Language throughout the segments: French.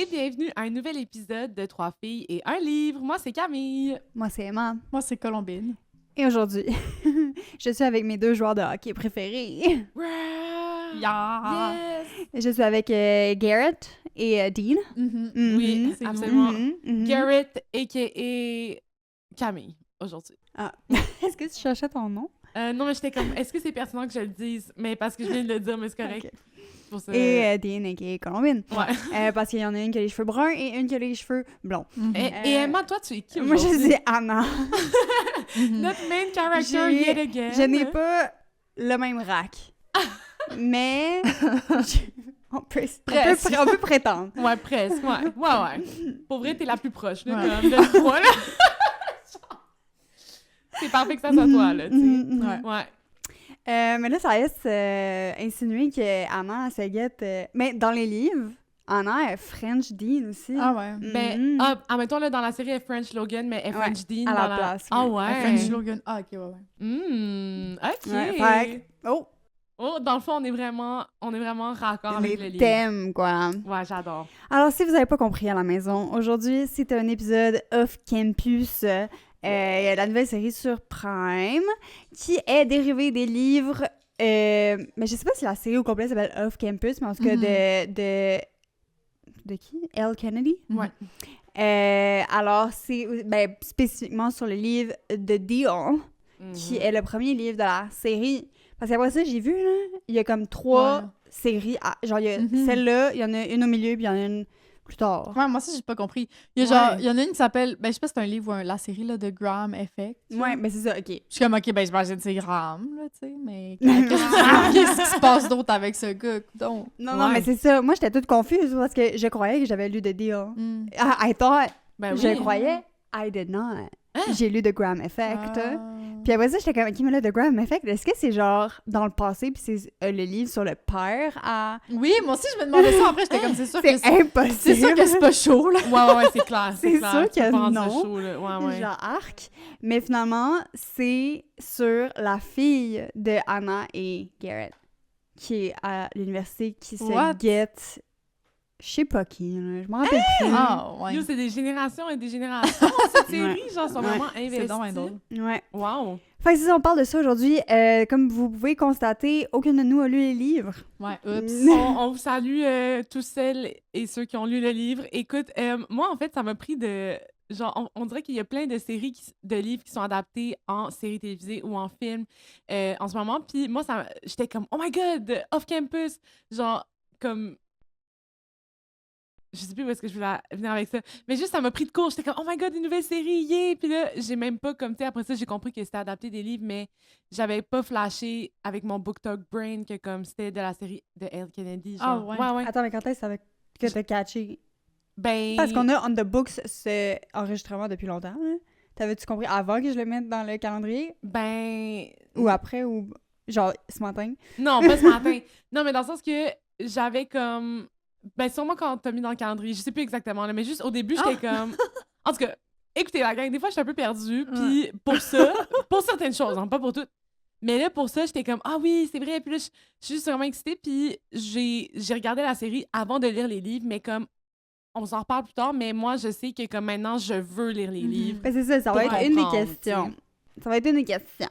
et bienvenue à un nouvel épisode de Trois filles et un livre. Moi, c'est Camille. Moi, c'est Emma. Moi, c'est Colombine. Et aujourd'hui, je suis avec mes deux joueurs de hockey préférés. Yeah! Yes! Je suis avec Garrett et Dean. Mm-hmm. Oui, c'est absolument. Mhm. Garrett, a.k.a. Camille, aujourd'hui. Ah. Est-ce que tu cherchais ton nom? Non, mais j'étais comme, est-ce que c'est pertinent que je le dise? Mais parce que je viens de le dire, mais c'est correct. Ok. Pour ça. Et Dean, a.k.a. Colombine. Ouais. Parce qu'il y en a une qui a les cheveux bruns et une qui a les cheveux blonds. Et Emma, toi, tu es qui Moi, je aujourd'hui? suis Anna. Notre main character J'ai- yet again. Je n'ai pas le même rack. Mais on peut prétendre. Ouais, presque, ouais. Pour vrai, t'es la plus proche, là, comme de toi, là. C'est parfait que ça soit toi, là, tu sais. Ouais. Mais là, ça laisse insinuer que Anna, elle se guette. Mais dans les livres, Anna est French Dean aussi. Ah ouais. Ben, admettons, là, dans la série, elle est French Logan, mais elle est French Dean à dans la place, Ah ouais. ouais? French Logan. Ah, ok, ouais. OK. Ouais, fait oh, Oh, dans le fond, on est vraiment raccord avec le les livre. thèmes, quoi. Ouais, j'adore. Alors, si vous n'avez pas compris à la maison, aujourd'hui, c'est un épisode off-campus. La nouvelle série sur Prime, qui est dérivée des livres. Mais je sais pas si la série au complet s'appelle Off-campus, mais en tout cas de qui? Elle Kennedy? Ouais. Alors, c'est spécifiquement sur le livre de Dion, qui est le premier livre de la série. Parce qu'après ça, j'ai vu, là, il y a comme 3 séries. Genre, il y a celle-là, il y en a une au milieu, puis il y en a une plus tard. Ouais, moi aussi, j'ai pas compris. Il y a genre, il y en a une qui s'appelle, ben, je sais pas si c'est un livre ou la série, là, de Graham Effect. Ouais, mais c'est ça, OK. Je suis comme, ok, ben, j'imagine que c'est Graham, là, tu sais, mais qu'est-ce qui se passe d'autre avec ce gars, donc? Non, mais c'est ça. Moi, j'étais toute confuse parce que je croyais que j'avais lu de Dion. I thought. Ben oui. Je croyais. I did not. Hein? J'ai lu The Graham Effect. Puis après ça, j'étais comme, OK, mais là, The Graham Effect, est-ce que c'est genre dans le passé, puis c'est le livre sur le père à... Oui, moi aussi, je me demandais ça. Après, j'étais comme, c'est sûr que C'est impossible. c'est sûr que c'est pas chaud, là. Ouais, c'est clair. C'est clair. sûr Tu peux que pas rendre ça non. chaud, là. Ouais. Genre arc. Mais finalement, c'est sur la fille de Anna et Garrett, qui est à l'université, qui What? se guette... Je sais pas qui, là. Je m'en rappelle plus. Ah, ouais. Yo, c'est des générations et des générations, cette série. Genre, sont vraiment investies. C'est donc drôle. Ouais. Wow. Fait que si on parle de ça aujourd'hui, comme vous pouvez constater, aucun de nous a lu les livres. Ouais, oups. On vous salue tous celles et ceux qui ont lu le livre. Écoute, moi, en fait, ça m'a pris de... Genre, on dirait qu'il y a plein de séries, de livres qui sont adaptés en séries télévisées ou en film en ce moment. Puis moi, j'étais comme, oh my God, off-campus! Genre, comme... Je sais plus où est-ce que je voulais venir avec ça. Mais juste, ça m'a pris de court. J'étais comme, oh my God, une nouvelle série, yeah! Puis là, j'ai même pas, comme, tu sais, après ça, j'ai compris que c'était adapté des livres, mais j'avais pas flashé avec mon BookTok brain que, comme, c'était de la série de Elle Kennedy. Genre. Ah, ouais. Attends, mais quand est-ce que t'as catché? Ben... Parce qu'on a On the Books ce enregistrement depuis longtemps. Hein? T'avais-tu compris avant que je le mette dans le calendrier? Ben... Ou après? Ou genre ce matin? Non, pas ce matin. Non, mais dans le sens que j'avais comme... Ben, sûrement quand t'as mis dans le calendrier, je sais plus exactement, là, mais juste au début, j'étais comme... En tout cas, écoutez, la gang, des fois, je suis un peu perdue, puis pour ça, pour certaines choses, hein, pas pour toutes, mais là, pour ça, j'étais comme, ah oui, c'est vrai, puis là, je suis juste vraiment excitée, puis j'ai regardé la série avant de lire les livres, mais comme, on s'en reparle plus tard, mais moi, je sais que comme maintenant, je veux lire les livres. Ben c'est ça va Pour être une des comprendre, questions. Ça va être une des questions.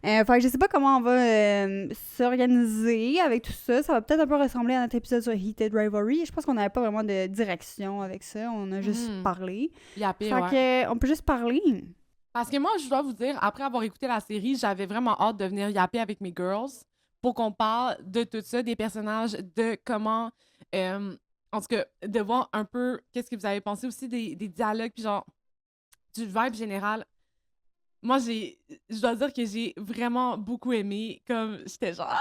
Fait que je sais pas comment on va s'organiser avec tout ça. Ça va peut-être un peu ressembler à notre épisode sur Heated Rivalry. Je pense qu'on n'avait pas vraiment de direction avec ça. On a juste parlé. Yappé, Fait ouais. que on peut juste parler. Parce que moi, je dois vous dire, après avoir écouté la série, j'avais vraiment hâte de venir yapper avec mes girls pour qu'on parle de tout ça, des personnages, de comment... en tout cas, de voir un peu qu'est-ce que vous avez pensé aussi des dialogues, puis genre, du vibe général. Moi, je dois dire que j'ai vraiment beaucoup aimé. Comme, j'étais genre...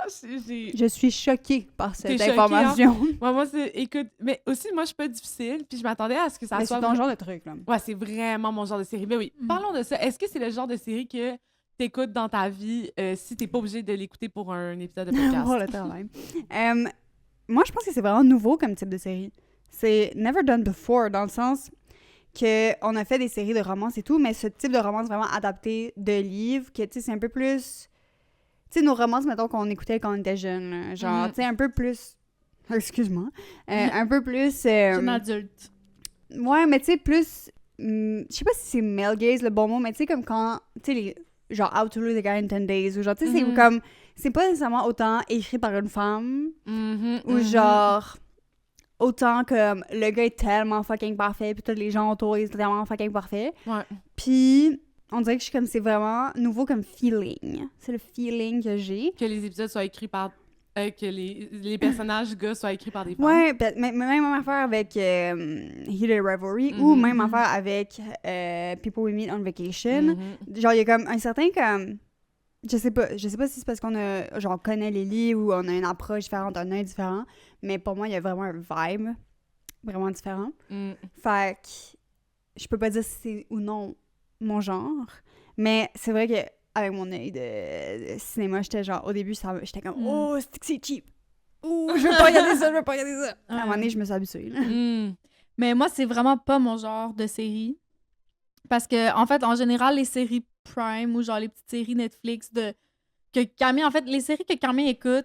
Je suis choquée par cette T'es choquée, information. Moi, écoute, mais aussi, moi, je suis pas difficile, puis je m'attendais à ce que ça Mais soit... c'est ton genre de truc, là. Ouais, c'est vraiment mon genre de série. Mais oui, parlons de ça. Est-ce que c'est le genre de série que t'écoutes dans ta vie si t'es pas obligé de l'écouter pour un épisode de podcast? Oh, le temps même. Moi, je pense que c'est vraiment nouveau comme type de série. C'est never done before, dans le sens qu'on a fait des séries de romances et tout, mais ce type de romance vraiment adapté de livres, que, tu sais, c'est un peu plus... Tu sais, nos romances, mettons, qu'on écoutait quand on était jeune, là, genre, tu sais, un peu plus excuse-moi, un peu plus... Jeune adulte. ouais, mais tu sais, plus... je sais pas si c'est male gaze le bon mot, mais tu sais, comme quand... Tu sais, les... Genre, How to Lose a Guy in 10 Days, ou genre, tu sais, c'est comme... C'est pas nécessairement autant écrit par une femme, ou genre... Autant comme le gars est tellement fucking parfait, puis tous les gens autour ils sont tellement fucking parfaits. Ouais. Puis on dirait que je suis comme c'est vraiment nouveau comme feeling. C'est le feeling que j'ai. Que les épisodes soient écrits par... que les personnages gars soient écrits par des femmes. Ouais, même affaire avec Heated Revelry ou même affaire avec People We Meet on Vacation. Genre il y a comme un certain comme je sais pas si c'est parce qu'on a genre on connaît les livres ou on a une approche différente, un œil différent, mais pour moi il y a vraiment un vibe vraiment différent. Fait que je peux pas dire si c'est ou non mon genre, mais c'est vrai que avec mon œil de cinéma, j'étais genre au début j'étais comme oh c'est cheap. Ouh, je veux pas regarder ça. À un moment donné, je me suis habituée. Mais moi, c'est vraiment pas mon genre de série. Parce que, en fait, en général, les séries Prime ou genre les petites séries Netflix que Camille, en fait, les séries que Camille écoute.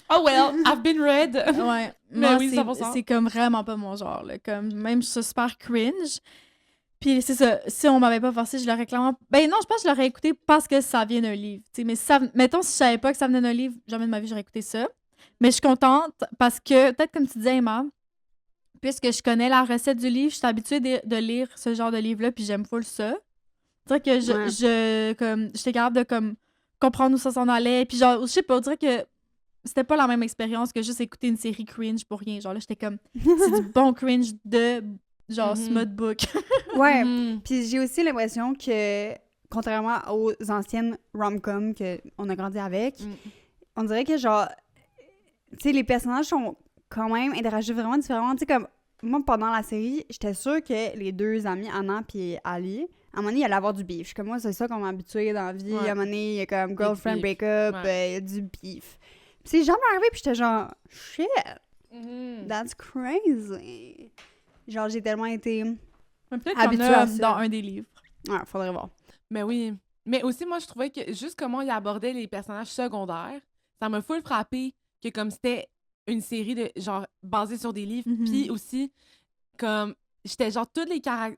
Oh well, I've been read. Ouais. Mais Moi, oui, 100%. c'est comme vraiment pas mon genre. Là. Comme, même, je suis super cringe. Puis c'est ça, si on m'avait pas forcé, je l'aurais clairement... Ben non, je pense que je l'aurais écouté parce que ça vient d'un livre. T'sais, mais ça, mettons, si je savais pas que ça venait d'un livre, jamais de ma vie, j'aurais écouté ça. Mais je suis contente parce que, peut-être comme tu disais, Emma, puisque je connais la recette du livre, je suis habituée de lire ce genre de livre-là, puis j'aime full ça. C'est vrai que j'étais capable de comme, comprendre où ça s'en allait. Puis genre, je sais pas, on dirait que c'était pas la même expérience que juste écouter une série cringe pour rien. Genre là, j'étais comme, c'est du bon cringe de... genre smut book. Ouais, puis j'ai aussi l'impression que, contrairement aux anciennes rom-coms qu'on a grandi avec, on dirait que genre, tu sais, les personnages sont quand même interagis vraiment différemment. Tu sais, comme, moi, pendant la série, j'étais sûre que les deux amis, Anna puis Ali, à un moment donné, il allait avoir du beef. Je suis comme, moi, c'est ça qu'on m'a habitué dans la vie. À un moment donné, il y a comme girlfriend breakup, il y a du beef. Puis c'est jamais arrivé, puis j'étais genre, shit, that's crazy. Genre, j'ai tellement été habituée à ça. Dans un des livres. Ouais, faudrait voir. Mais oui. Mais aussi, moi, je trouvais que juste comment il abordait les personnages secondaires, ça m'a full frappé que comme c'était une série de genre basée sur des livres, puis aussi comme j'étais genre tous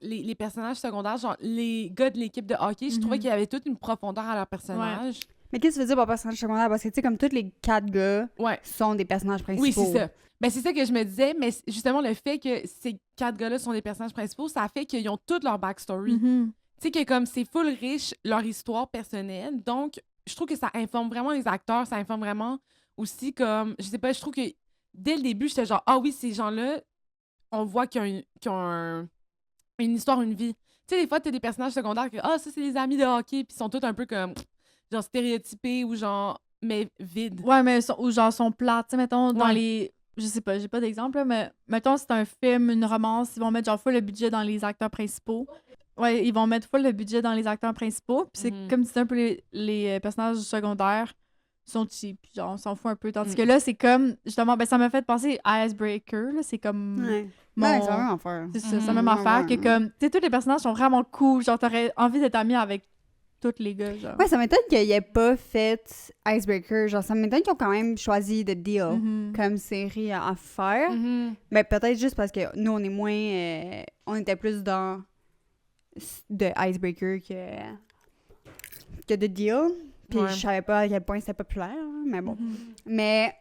les personnages secondaires, genre les gars de l'équipe de hockey, je trouvais qu'il y avait toute une profondeur à leur personnage. Ouais. Mais qu'est-ce que tu veux dire par personnage secondaire? Parce que tu sais, comme tous les 4 gars sont des personnages principaux. Oui, c'est ça. Ben, c'est ça que je me disais, mais justement, le fait que ces 4 gars-là sont des personnages principaux, ça fait qu'ils ont toute leur backstory. Tu sais, que comme c'est full riche, leur histoire personnelle. Donc, je trouve que ça informe vraiment les acteurs, ça informe vraiment aussi comme, je sais pas, je trouve que dès le début, j'étais genre, ah oui, ces gens-là, on voit qu'ils ont une histoire, une vie. Tu sais, des fois, t'as des personnages secondaires que, ah, ça, c'est les amis de hockey, puis ils sont tous un peu comme, genre, stéréotypés ou genre, mais vides. Ouais, mais ou genre, sont plates. Tu sais, mettons, dans les... Je sais pas, j'ai pas d'exemple, là, mais mettons, c'est un film, une romance, ils vont mettre genre full le budget dans les acteurs principaux. Ouais, ils vont mettre full le budget dans les acteurs principaux. Puis c'est comme si c'était un peu les personnages secondaires sont cheap, genre on s'en fout un peu. Tandis que là, c'est comme, justement, ben ça m'a fait penser à Icebreaker, là, c'est comme... Ouais, c'est la même affaire. C'est ça, c'est la même affaire que comme, tu sais, tous les personnages sont vraiment cool, genre t'aurais envie d'être amie avec tous les gars, genre. Ouais, ça m'étonne qu'ils aient pas fait Icebreaker, genre ça m'étonne qu'ils ont quand même choisi The Deal comme série à faire. Mais peut-être juste parce que nous, on est moins... on était plus dans de Icebreaker que The Deal. Puis je savais pas à quel point c'était populaire, hein, mais bon. Mais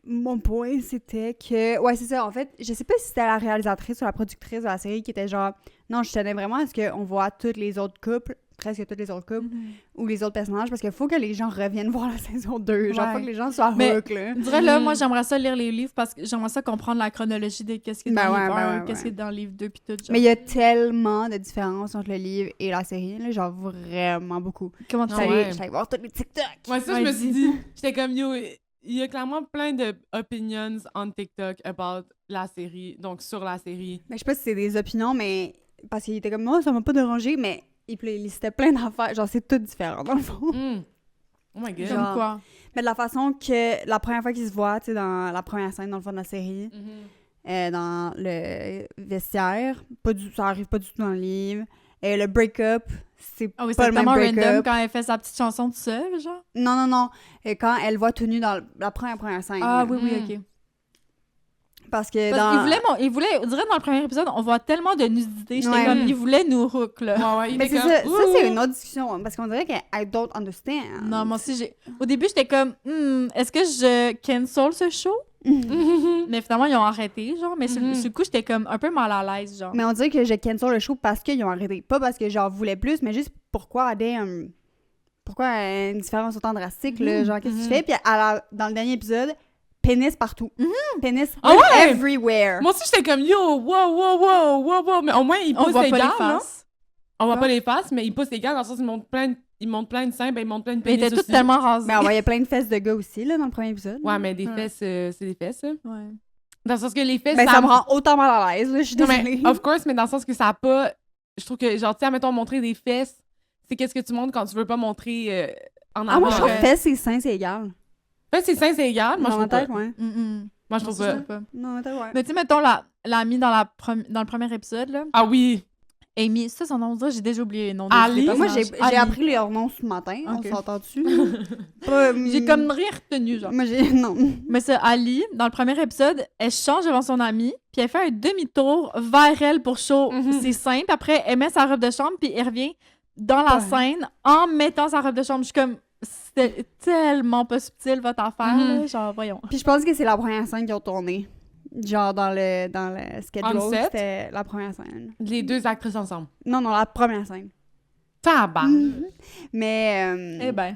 mon point, c'était que... Ouais, c'est ça, en fait, je sais pas si c'était la réalisatrice ou la productrice de la série qui était genre... Non, je tenais vraiment à ce qu'on voit tous les autres couples, presque tous les autres couples, ou les autres personnages, parce qu'il faut que les gens reviennent voir la saison 2. Genre, faut que les gens soient hook, là. Je dirais, là, moi, j'aimerais ça lire les livres, parce que j'aimerais ça comprendre la chronologie de qu'est-ce qui est dans le livre 1, qu'est-ce qui est dans le livre 2, puis tout. Genre. Mais il y a tellement de différences entre le livre et la série, là, genre vraiment beaucoup. Comment tu sais? J'allais voir tous les TikTok. Ouais, ça, je me suis dit, j'étais comme, yo, il y a clairement plein de opinions on TikTok about la série, donc sur la série. Mais je sais pas si c'est des opinions, mais parce qu'il était comme, moi, ça m'a pas dérangé, mais il listait plein d'affaires. Genre, c'est tout différent, dans le fond. Oh my God. Genre, comme quoi? Mais de la façon que la première fois qu'ils se voient, tu sais, dans la première scène, dans le fond de la série, dans le vestiaire, ça arrive pas du tout dans le livre. Le break-up, c'est pas le même break-up. random quand elle fait sa petite chanson toute seule, genre. Non. Quand elle voit tout nu dans la première scène. Ah là. oui, ok. Parce que Il voulait, on dirait dans le premier épisode, on voit tellement de nudité. J'étais Ouais. comme, il voulait nous hook, là. Ouais, il Mais était c'est comme, ça, ouh! c'est une autre discussion. Parce qu'on dirait que I don't understand. Non, moi aussi, au début, j'étais comme, est-ce que je cancel ce show? Mais finalement, ils ont arrêté, genre. Mais sur le coup, j'étais comme un peu mal à l'aise, genre. Mais on dirait que je cancel le show parce qu'ils ont arrêté. Pas parce que j'en voulais plus, mais juste pourquoi une différence autant drastique, là, genre, qu'est-ce que tu fais? Puis dans le dernier épisode, pénis partout. Pénis Ah ouais? everywhere. Moi aussi, j'étais comme, yo, wow. Mais au moins, il On pousse voit les pas les gars, non? faces. On voit pas les faces, mais il pousse les gars dans le sens ils montent plein de seins, ben ils montent plein de Mais ils pénis étaient tous aussi. tellement rasés. Mais on voyait plein de fesses de gars aussi, là, dans le premier épisode. Ouais, mais des Ouais. fesses, c'est des fesses, ça. Ouais. Dans le sens que les fesses, Ben, ça me rend autant mal à l'aise, là, je suis Non, désolée. mais, of course, mais dans le sens que ça a pas... Je trouve que, genre, tu sais, admettons, montrer des fesses, c'est qu'est-ce que tu montres quand tu veux pas montrer en avant. moi, je trouve Ouais. que fesses et seins, c'est égal. Fesses, c'est seins, c'est égal. Moi, je Dans ma trouve pas. tête, ouais. Moi, je trouve pas. Non, mais ouais. Mais tu sais, mettons, l'ami dans le premier épisode, là, Ah oui. Amy, ça, son nom, j'ai déjà oublié le nom de Ali? des Moi, personnages. j'ai Ali. appris leur nom ce matin, Ok. on s'entend-tu? Pas, J'ai comme rien retenu, genre. Moi, non. Mais ça, Ali, dans le premier épisode, elle change devant son amie, puis elle fait un demi-tour vers elle pour show ses seins, puis après, elle met sa robe de chambre, puis elle revient dans la scène en mettant sa robe de chambre. Je suis comme, c'était tellement pas subtil, votre affaire, là. Genre, voyons. Puis je pense que c'est la première scène qu'ils ont tournée. Genre, dans le schedule, On set? c'était la première scène. Les deux actrices ensemble. Non, la première scène. Tabarnak. Mais... Eh ben.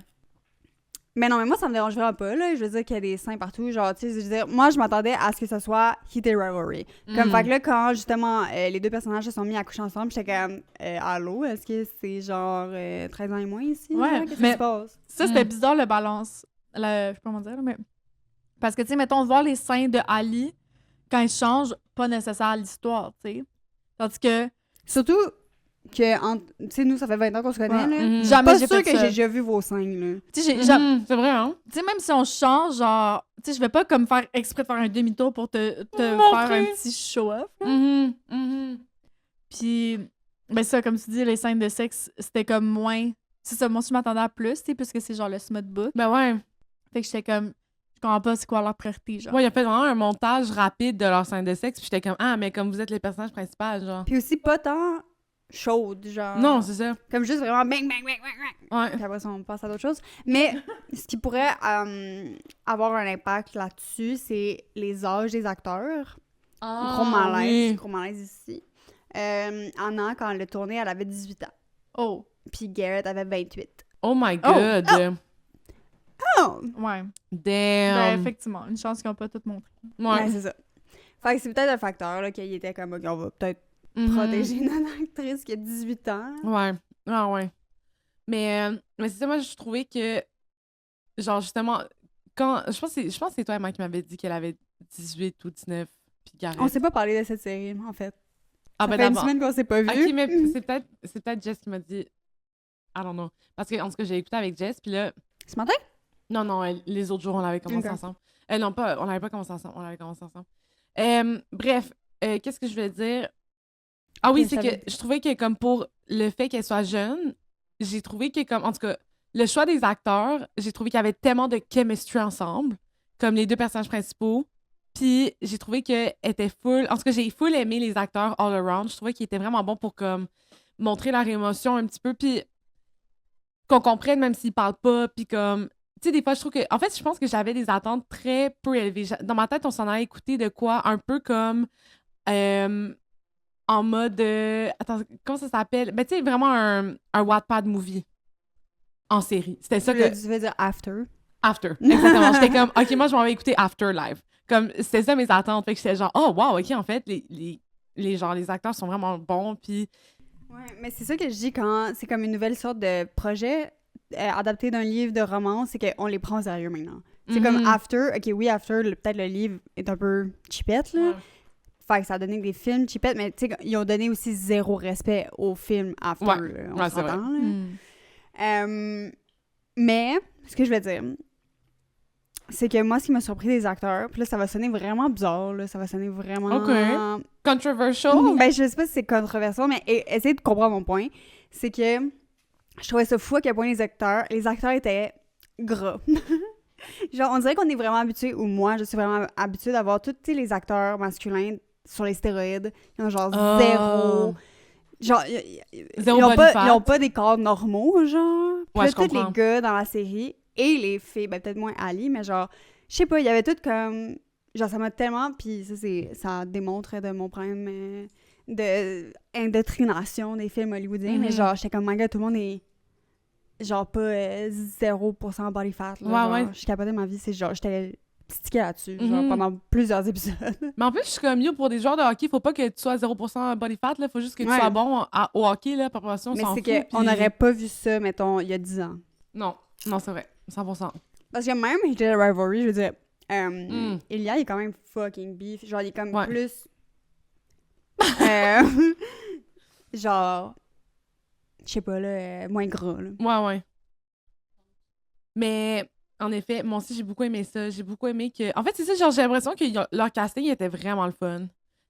Mais non, mais moi, ça me dérange vraiment pas, là. Je veux dire qu'il y a des seins partout. Genre, tu sais, je veux dire, moi, je m'attendais à ce que ce soit Heated Rivalry. Comme, fait que là, quand, justement, les deux personnages se sont mis à coucher ensemble, j'étais comme, allô, est-ce que c'est genre 13 ans et moins ici? Ouais, genre? Qu'est-ce qui mais- se passe? Ça, c'était bizarre, le balance. Je sais pas comment dire, là, mais... Parce que, tu sais, mettons, voir les seins de Ali, quand ils changent, pas nécessaire à l'histoire, tu sais. Tandis que... Surtout que, tu sais, nous, ça fait 20 ans qu'on se connaît, Ouais. là. Jamais Pas j'ai sûr fait que ça. j'ai déjà vu vos seins, là. Tu sais, j'ai C'est vrai, hein? tu sais, même si on change, genre, tu sais, je vais pas comme faire exprès de faire un demi-tour pour te faire Montrer. un petit show-off. là. Mhm. Puis, ben ça, comme tu dis, les scènes de sexe, c'était comme moins... C'est ça, moi, je m'attendais à plus, tu sais, puisque c'est genre le smut book. Ben ouais. Fait que j'étais comme, je comprends pas c'est quoi leur priorité, genre. Ouais, il a fait vraiment un montage rapide de leur scène de sexe, puis j'étais comme, ah, mais comme vous êtes les personnages principaux, genre. Puis aussi, pas tant chaude, genre. Non, c'est ça. Comme juste vraiment bang, bang, bang, bang, bang. Ouais. Puis après ça, on passe à d'autres choses. Mais ce qui pourrait avoir un impact là-dessus, c'est les âges des acteurs. Gros malaise, gros malaise ici. Anna, quand elle a tourné, elle avait 18 ans. Oh, Puis Garrett avait 28. Oh my god. Oh! ouais. Damn. Ben, effectivement, une chance qu'ils ont pas tout montré. Ouais, Ouais. c'est ça. Fait que c'est peut-être un facteur, là, qu'il était comme, OK, on va peut-être Mhm. protéger notre actrice qui a 18 ans. Ouais. Ah ouais. Mais c'est ça, moi, je trouvais que, genre, justement, quand... Je pense que c'est toi, Emma, qui m'avait dit qu'elle avait 18 ou 19, puis Gareth. On s'est pas parlé de cette série, en fait. Ah, Ça ben fait une d'abord. semaine qu'on s'est pas vu. Ok, mais c'est peut-être Jess qui m'a dit... I don't know. Parce que, en tout cas, j'ai écouté avec Jess, puis là... Ce matin? Non, les autres jours, on l'avait commencé Ok. ensemble. Non, on l'avait pas commencé ensemble. On l'avait commencé ensemble. Bref, qu'est-ce que je voulais dire? Ah oui, Que c'est je que savais- je trouvais que comme pour le fait qu'elle soit jeune, j'ai trouvé que comme, en tout cas, le choix des acteurs, j'ai trouvé qu'il y avait tellement de chemistry ensemble, comme les deux personnages principaux. Puis j'ai trouvé qu'elle était full... En tout cas, j'ai full aimé les acteurs all around. Je trouvais qu'ils étaient vraiment bons pour comme montrer leur émotion un petit peu, puis qu'on comprenne même s'ils parlent pas, puis comme... Tu sais, des fois, je trouve que... En fait, je pense que j'avais des attentes très peu élevées. Dans ma tête, on s'en a écouté de quoi? Un peu comme... en mode... Attends, comment ça s'appelle? Ben, tu sais, vraiment un Wattpad movie en série. C'était ça que... Tu veux dire After? After. Exactement. J'étais comme, OK, moi, je m'en vais écouter After live. Comme, c'était ça mes attentes. Fait que j'étais genre, oh, wow, OK, en fait, les acteurs sont vraiment bons, puis... Ouais, mais c'est ça que je dis quand c'est comme une nouvelle sorte de projet adapté d'un livre de romance, c'est qu'on les prend au sérieux maintenant. C'est Mhm. comme After, ok, oui, After, peut-être le livre est un peu cheapette, là. Ouais. Fait que ça a donné des films cheapettes, mais tu sais, ils ont donné aussi zéro respect au film After, Ouais. là, on Ouais, c'est s'entend, là. Hmm. Mais, ce que je veux dire, c'est que moi, ce qui m'a surpris des acteurs, puis là, ça va sonner vraiment bizarre, là, ça va sonner vraiment... Ok. Controversial? Ben, je sais pas si c'est controversé, mais essayez de comprendre mon point. C'est que je trouvais ça fou à quel point les acteurs étaient gras. Genre, on dirait qu'on est vraiment habitué, ou moi, je suis vraiment habituée d'avoir tous les acteurs masculins sur les stéroïdes. Ils ont genre zéro... Genre, Zéro ils ont body pas, fat. ils ont pas des corps normaux, genre. Puis Ouais, là, je tous comprends. les gars dans la série et les filles, ben peut-être moins Ali, mais genre, je sais pas, il y avait tout comme... Genre, ça m'a tellement... Puis ça démontre de mon problème de indoctrination des films hollywoodiens, mais genre, j'étais comme, my God, tout le monde est... Genre, pas 0% body fat, là. Ouais, genre, ouais. je capotais ma vie, c'est genre, j'étais stickée là-dessus, genre, pendant plusieurs épisodes. Mais en plus, je suis comme, yo, pour des joueurs de hockey, faut pas que tu sois 0% body fat, là. Faut juste que tu Ouais. sois bon au hockey, là. Par passion, on Mais s'en c'est fout. qu'on n'aurait pas vu ça, mettons, il y a 10 ans. Non, c'est vrai. 100%. Parce que même Hate the Rivalry, je veux dire, Elia, il est quand même fucking beef. Genre, il est comme Ouais. plus... genre... Je sais pas, là, moins gras, là. Ouais. Mais, en effet, moi aussi, j'ai beaucoup aimé ça. J'ai beaucoup aimé que... En fait, c'est ça, genre, j'ai l'impression que leur casting était vraiment le fun.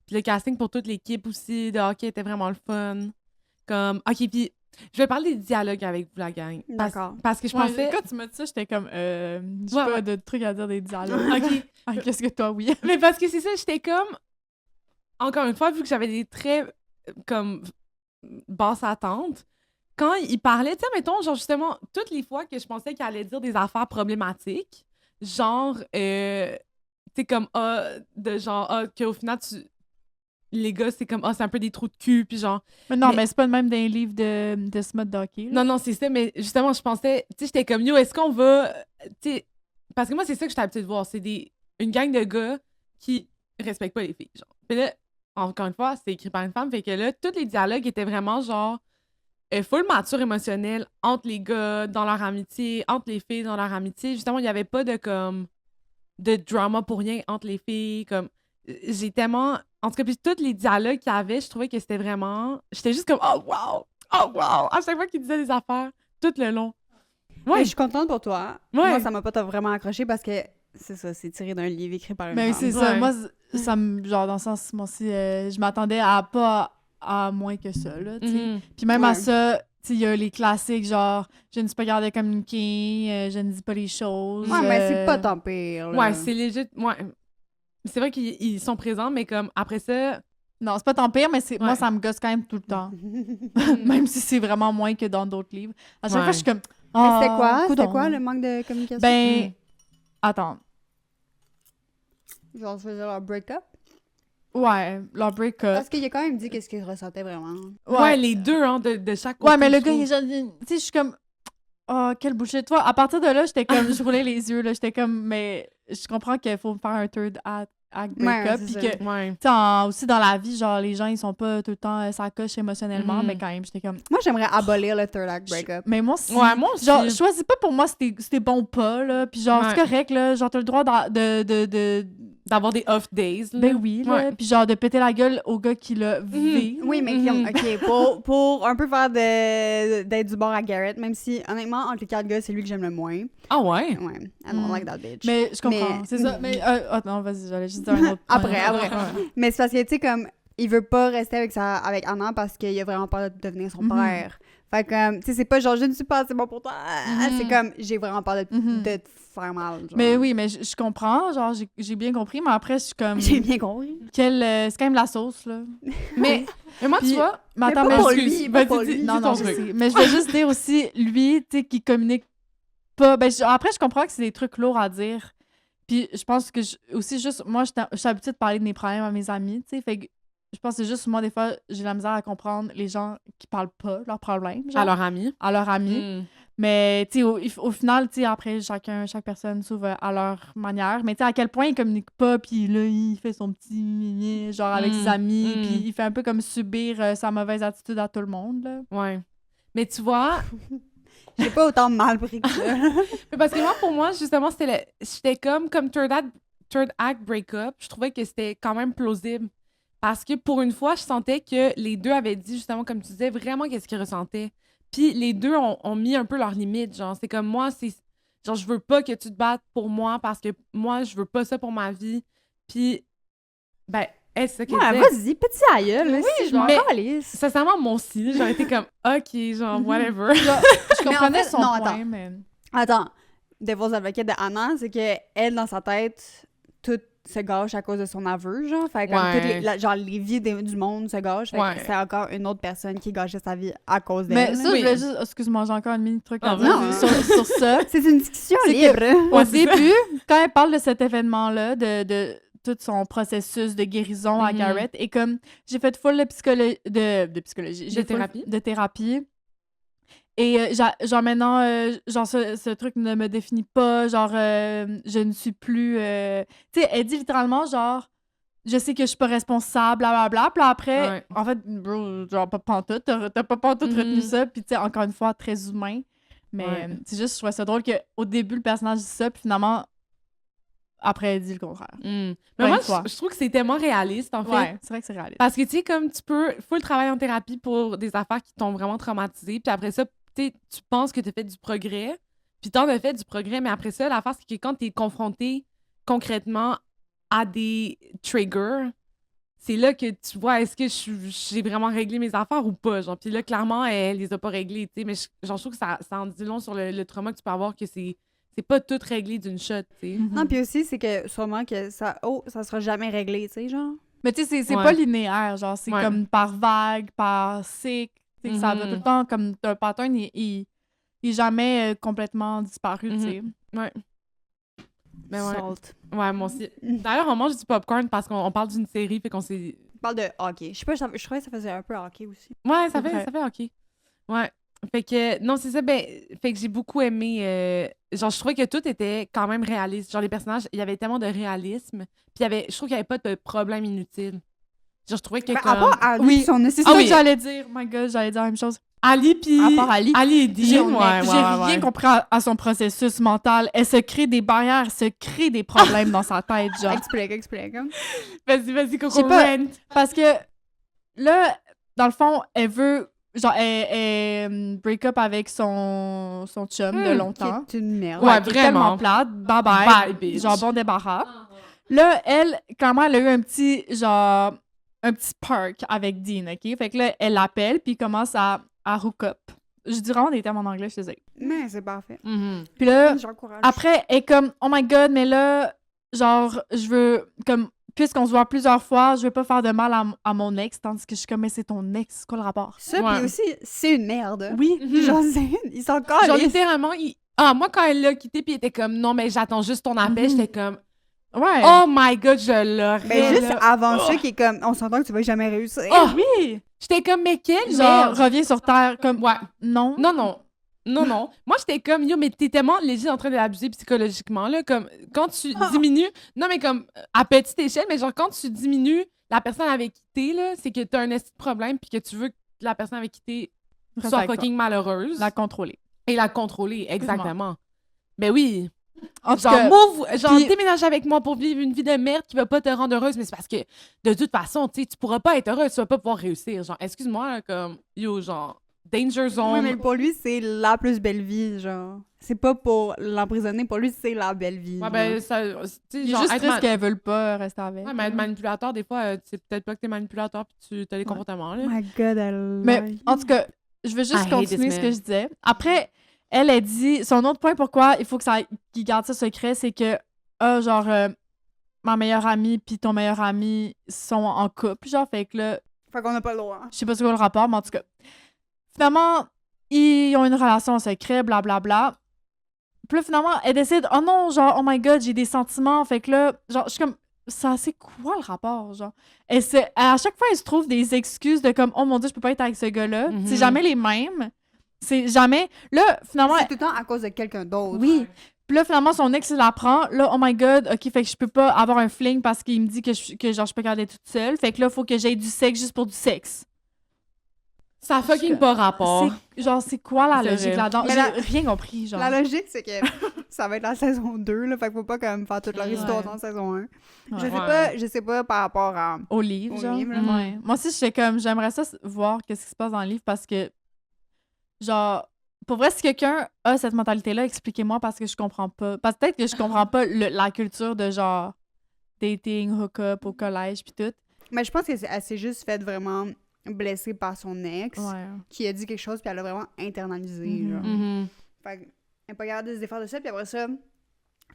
Puis le casting pour toute l'équipe aussi de hockey était vraiment le fun. Comme... OK, puis je vais parler des dialogues avec vous, la gang. D'accord. Parce que je Ouais, pensais... quand tu m'as dit ça, j'étais comme, j'ai Ouais, pas ouais. de trucs à dire des dialogues. OK. Ah, qu'est-ce que toi, oui? Mais parce que c'est ça, j'étais comme... Encore une fois, vu que j'avais des très, comme, basses attentes, quand il parlait, tu sais, mettons, genre, justement, toutes les fois que je pensais qu'il allait dire des affaires problématiques, genre, tu sais, comme, de genre, qu'au final, les gars, c'est comme, c'est un peu des trous de cul, puis genre... Mais non, Mais- mais c'est pas le même d'un livre de Smut Hockey. Non, c'est ça, mais justement, je pensais, tu sais, j'étais comme, yo, est-ce qu'on va, tu sais, parce que moi, c'est ça que j'étais habituée de voir, c'est une gang de gars qui respectent pas les filles, genre. Puis là, encore une fois, c'est écrit par une femme, fait que là, tous les dialogues étaient vraiment, genre, full mature émotionnelle entre les gars, dans leur amitié, entre les filles, dans leur amitié. Justement, il y avait pas de, comme, de drama pour rien entre les filles, comme, j'ai tellement... En tout cas, puis tous les dialogues qu'il y avait, je trouvais que c'était vraiment... J'étais juste comme, oh wow! À chaque fois qu'il disait des affaires, tout le long. Mais Ouais, je suis contente pour toi. Ouais. Moi, ça m'a pas vraiment accroché parce que, c'est ça, c'est tiré d'un livre écrit par une Mais femme. c'est ça. Ouais. Moi, ça me. Genre, dans le sens, moi aussi, je m'attendais à pas à moins que ça, là, tu sais. Mhm. Puis même à Ouais. ça, tu sais, il y a les classiques, genre, je ne suis pas capable de communiquer, je ne dis pas les choses. Ouais, mais c'est pas tant pire, là. Ouais, c'est legit. Ouais. C'est vrai qu'ils sont présents, mais comme après ça. Non, c'est pas tant pire, mais moi, Ouais. ça me gosse quand même tout le temps. Même si c'est vraiment moins que dans d'autres livres. À chaque Ouais. fois, je suis comme. Mais c'était quoi? C'était coudonc. quoi le manque de communication? Ben. Attends. Genre, je faisais leur break-up? Ouais, leur break-up. Parce qu'il a quand même dit qu'est-ce qu'il ressentait vraiment. Ouais, les deux, hein, de chaque côté. Ouais, mais le je gars, il trouve. est genre. Tu sais, je suis comme. Oh, quel bullshit. Toi, à partir de là, j'étais comme. Je roulais les yeux, là. J'étais comme. Mais je comprends qu'il faut faire un third act break-up. c'est Puis ça. que. Ouais. Tu sais, aussi dans la vie, genre, les gens, ils sont pas tout le temps ça coche émotionnellement, Mhm. mais quand même, j'étais comme. Moi, j'aimerais abolir le third act break-up. Mais moi aussi. Ouais, moi aussi. Genre, choisis pas pour moi si t'es bon ou pas, là. Puis genre, Ouais. c'est correct, là. Genre, t'as le droit de D'avoir des off days. Là. ben oui, là. Ouais. Puis genre, de péter la gueule au gars qui l'a vu. Oui, mais Mhm. OK, pour un peu faire d'être du bord à Garrett, même si, honnêtement, entre les 4 gars, c'est lui que j'aime le moins. Ah ouais? Ouais, I don't Mm. like that bitch. Mais je comprends, Mais- c'est ça. Mais, non, vas-y, j'allais juste dire un autre point. Après. Ouais. Mais c'est parce que, tu sais, comme, il veut pas rester avec Anna parce qu'il a vraiment peur de devenir son Mhm. père. Fait que, tu sais, c'est pas genre, je ne suis pas assez bon pour toi. Mhm. C'est comme, j'ai vraiment peur Mhm. de te faire mal. Genre. Mais oui, mais je comprends, genre, j'ai bien compris, mais après, je suis comme... J'ai bien compris. c'est quand même la sauce, là. Mais moi, tu Puis- vois. Mais Mais attends, pas mais pour excuse. lui, pas Vas-y, pour dis- lui. dis Non, ton non, je truc. sais. Mais je vais juste dire aussi, lui, tu sais, qui communique pas. Ben, après, je comprends que c'est des trucs lourds à dire. Puis je pense que aussi, juste, moi, je suis habituée de parler de mes problèmes à mes amis, tu sais. Fait que je pense que c'est juste, moi, des fois, j'ai la misère à comprendre les gens qui parlent pas leurs problèmes, genre, À leur ami. à leurs amis. Mm. Mais, tu sais, au final, tu sais, après, chaque personne s'ouvre à leur manière. Mais, tu sais, à quel point il communique pas, puis là, il fait son petit genre avec ses amis, puis il fait un peu comme subir sa mauvaise attitude à tout le monde, là. Ouais. Mais tu vois, J'ai pas autant mal pris que ça. mais parce que moi, pour moi, justement, j'étais comme third act breakup. Je trouvais que c'était quand même plausible. Parce que pour une fois, je sentais que les deux avaient dit, justement, comme tu disais, vraiment qu'est-ce qu'ils ressentaient. Puis les deux ont mis un peu leurs limites. Genre, c'est comme moi, c'est. Genre, je veux pas que tu te battes pour moi parce que moi, je veux pas ça pour ma vie. Puis, ben, c'est ça qu'elle Ouais, disait. vas-y, petit aïeul. Oui, je m'en mais- calisse. Sincèrement, mon style, j'aurais été comme, OK, genre, whatever. Je Mais en comprenais fait, son non, point, attends. mais... Attends, Devil's Advocate de Anna, c'est que elle, dans sa tête, tout se gâche à cause de son aveu, genre. Fait comme genre, les vies du monde se gâchent. Fait que c'est encore une autre personne qui gâchait sa vie à cause d'elle. Mais ça, je voulais juste... Excuse-moi, j'ai encore un mini truc à Ah, dire sur ça. C'est une discussion C'est libre. Au début, quand elle parle de cet événement-là, de tout son processus de guérison à Garrett, et comme j'ai fait full de psychologie... De psychologie. De thérapie. De thérapie. Et genre maintenant, genre ce truc ne me définit pas, genre je ne suis plus... Tu sais, elle dit littéralement genre, je sais que je suis pas responsable, blablabla. Puis après, en fait, bro, genre pas pantoute, t'as pas pantoute retenu ça. Puis tu sais, encore une fois, très humain. Mais c'est juste, je trouvais ça drôle qu'au début, le personnage dit ça, puis finalement, après, elle dit le contraire. Mais moi, je trouve que c'est tellement réaliste, en fait. Ouais, c'est vrai que c'est réaliste. Parce que, tu sais, comme tu peux full travailler en thérapie pour des affaires qui t'ont vraiment traumatisé, puis après ça, tu penses que tu as fait du progrès, puis t'en as fait du progrès, mais après ça, l'affaire, c'est que quand tu es confronté concrètement à des triggers, c'est là que tu vois, est-ce que j'ai vraiment réglé mes affaires ou pas, genre. Puis là, clairement, elle les a pas réglées, tu sais, mais je trouve que ça en dit long sur le trauma que tu peux avoir, que c'est pas tout réglé d'une shot, tu sais. Non, puis aussi, c'est que sûrement que ça sera jamais réglé, tu sais, genre. Mais tu sais, c'est pas linéaire, genre, c'est comme par vague, par cycle. Ça va tout le temps, comme un pattern, il est jamais complètement disparu, tu sais. Ouais. Mais Salt. Ouais, moi aussi. D'ailleurs, on mange du popcorn parce qu'on parle d'une série, fait qu'on s'est... On parle de hockey. Je sais pas, je trouvais que ça faisait un peu hockey aussi. Ouais, ça fait hockey. Ouais. Fait que, non, c'est ça, fait que j'ai beaucoup aimé... genre, je trouvais que tout était quand même réaliste. Genre, les personnages, il y avait tellement de réalisme, puis je trouve qu'il y avait pas de problème inutile. Genre, je trouvais que À part Ali, c'est ça que j'allais dire. My God, j'allais dire la même chose. Ali, puis... À part Ali. Ali et Dean, j'ai rien compris à son processus mental. Elle se crée des barrières, elle se crée des problèmes dans sa tête, genre. Explique. Vas-y, Coco, Je sais pas, rant. parce que là, dans le fond, elle veut... Genre, elle break up avec son chum de longtemps. C'est une merde. Ouais, qui est vraiment. tellement plate. Bye bye. Bye, bitch. Genre, bon débarras. Là, elle, clairement, elle a eu un petit spark avec Dean, OK? Fait que là, elle l'appelle, puis commence à hook up. Je dis vraiment des termes en anglais, je te dis. Mais c'est parfait. Puis là, J'encourage. après, elle est comme, oh my God, mais là, genre, je veux, comme, puisqu'on se voit plusieurs fois, je veux pas faire de mal à mon ex, tandis que je suis comme, mais c'est ton ex, c'est quoi le rapport? Ça, puis aussi, c'est une merde. Oui. Genre, ils sont encore... Genre, littéralement, moi, quand elle l'a quitté, puis elle était comme, non, mais j'attends juste ton appel, j'étais comme... Ouais. Oh my God, je l'aurais. Mais juste avant ça, qui est comme, on s'entend que tu vas jamais réussir. Oh, oui! J'étais comme, mais quelle Genre, merde. reviens sur terre, comme, Ouais. non. Non. Moi, j'étais comme, yo, mais t'es tellement léger en train de l'abuser psychologiquement, là. Comme, quand tu diminues. Non, mais comme, à petite échelle, mais genre, quand tu diminues la personne avec qui t'es, là, c'est que t'as un esti de problème, puis que tu veux que la personne avec qui t'es soit fucking malheureuse. La contrôler. Et la contrôler, exactement. Ben oui. En tout Genre, cas, déménage avec moi pour vivre une vie de merde qui va pas te rendre heureuse, mais c'est parce que, de toute façon, tu sais, tu pourras pas être heureuse, tu vas pas pouvoir réussir. Genre, excuse-moi, là, comme, yo, genre, danger zone. Oui, mais pour lui, c'est la plus belle vie, genre. C'est pas pour l'emprisonner, pour lui, c'est la belle vie. Ouais, ben, ça, tu sais, il est genre, juste être triste qu'elles veulent pas rester avec. Ouais, mais être manipulateur, des fois, c'est peut-être pas que t'es manipulateur puis tu as des comportements, là. Oh my God, Mais, en tout cas, je veux juste continuer ce que je disais. Après, elle a dit, son autre point pourquoi il faut qu'il garde ça secret, c'est que, genre, ma meilleure amie puis ton meilleur ami sont en couple, genre, fait que là... Fait qu'on n'a pas le droit. Je sais pas c'est quoi le rapport, mais en tout cas. Finalement, ils ont une relation secrète, blablabla. Puis là, finalement, elle décide, oh non, genre, oh my God, j'ai des sentiments, fait que là, genre, je suis comme... Ça, c'est quoi le rapport, genre? À chaque fois, elle se trouve des excuses de comme, oh mon Dieu, je peux pas être avec ce gars-là. C'est jamais les mêmes. C'est jamais... Là, finalement... C'est tout le temps à cause de quelqu'un d'autre. Oui. Puis là, finalement, son ex, il l'apprend. Là, oh my God, OK, fait que je peux pas avoir un fling parce qu'il me dit que genre, je peux garder toute seule. Fait que là, il faut que j'aie du sexe juste pour du sexe. Ça a fucking pas rapport. Genre, c'est quoi la C'est logique vrai. là-dedans? Mais J'ai rien compris, genre. La logique, c'est que ça va être la saison 2, là. Fait qu'il faut pas comme faire toute leur histoire dans la saison 1. Je sais pas par rapport à... Au livre, genre. livre, là. Ouais. Moi aussi, j'étais comme, j'aimerais ça voir qu'est-ce qui se passe dans le livre parce que, genre, pour vrai, si quelqu'un a cette mentalité-là, expliquez-moi parce que je comprends pas. Parce que peut-être que je comprends pas la culture de genre dating, hook-up au collège puis tout. Mais je pense qu'elle s'est juste faite vraiment blessée par son ex Ouais. qui a dit quelque chose puis elle a vraiment internalisé. Genre. Mhm. Fait que, elle est pas capable de se défaire de ça, puis après ça, tu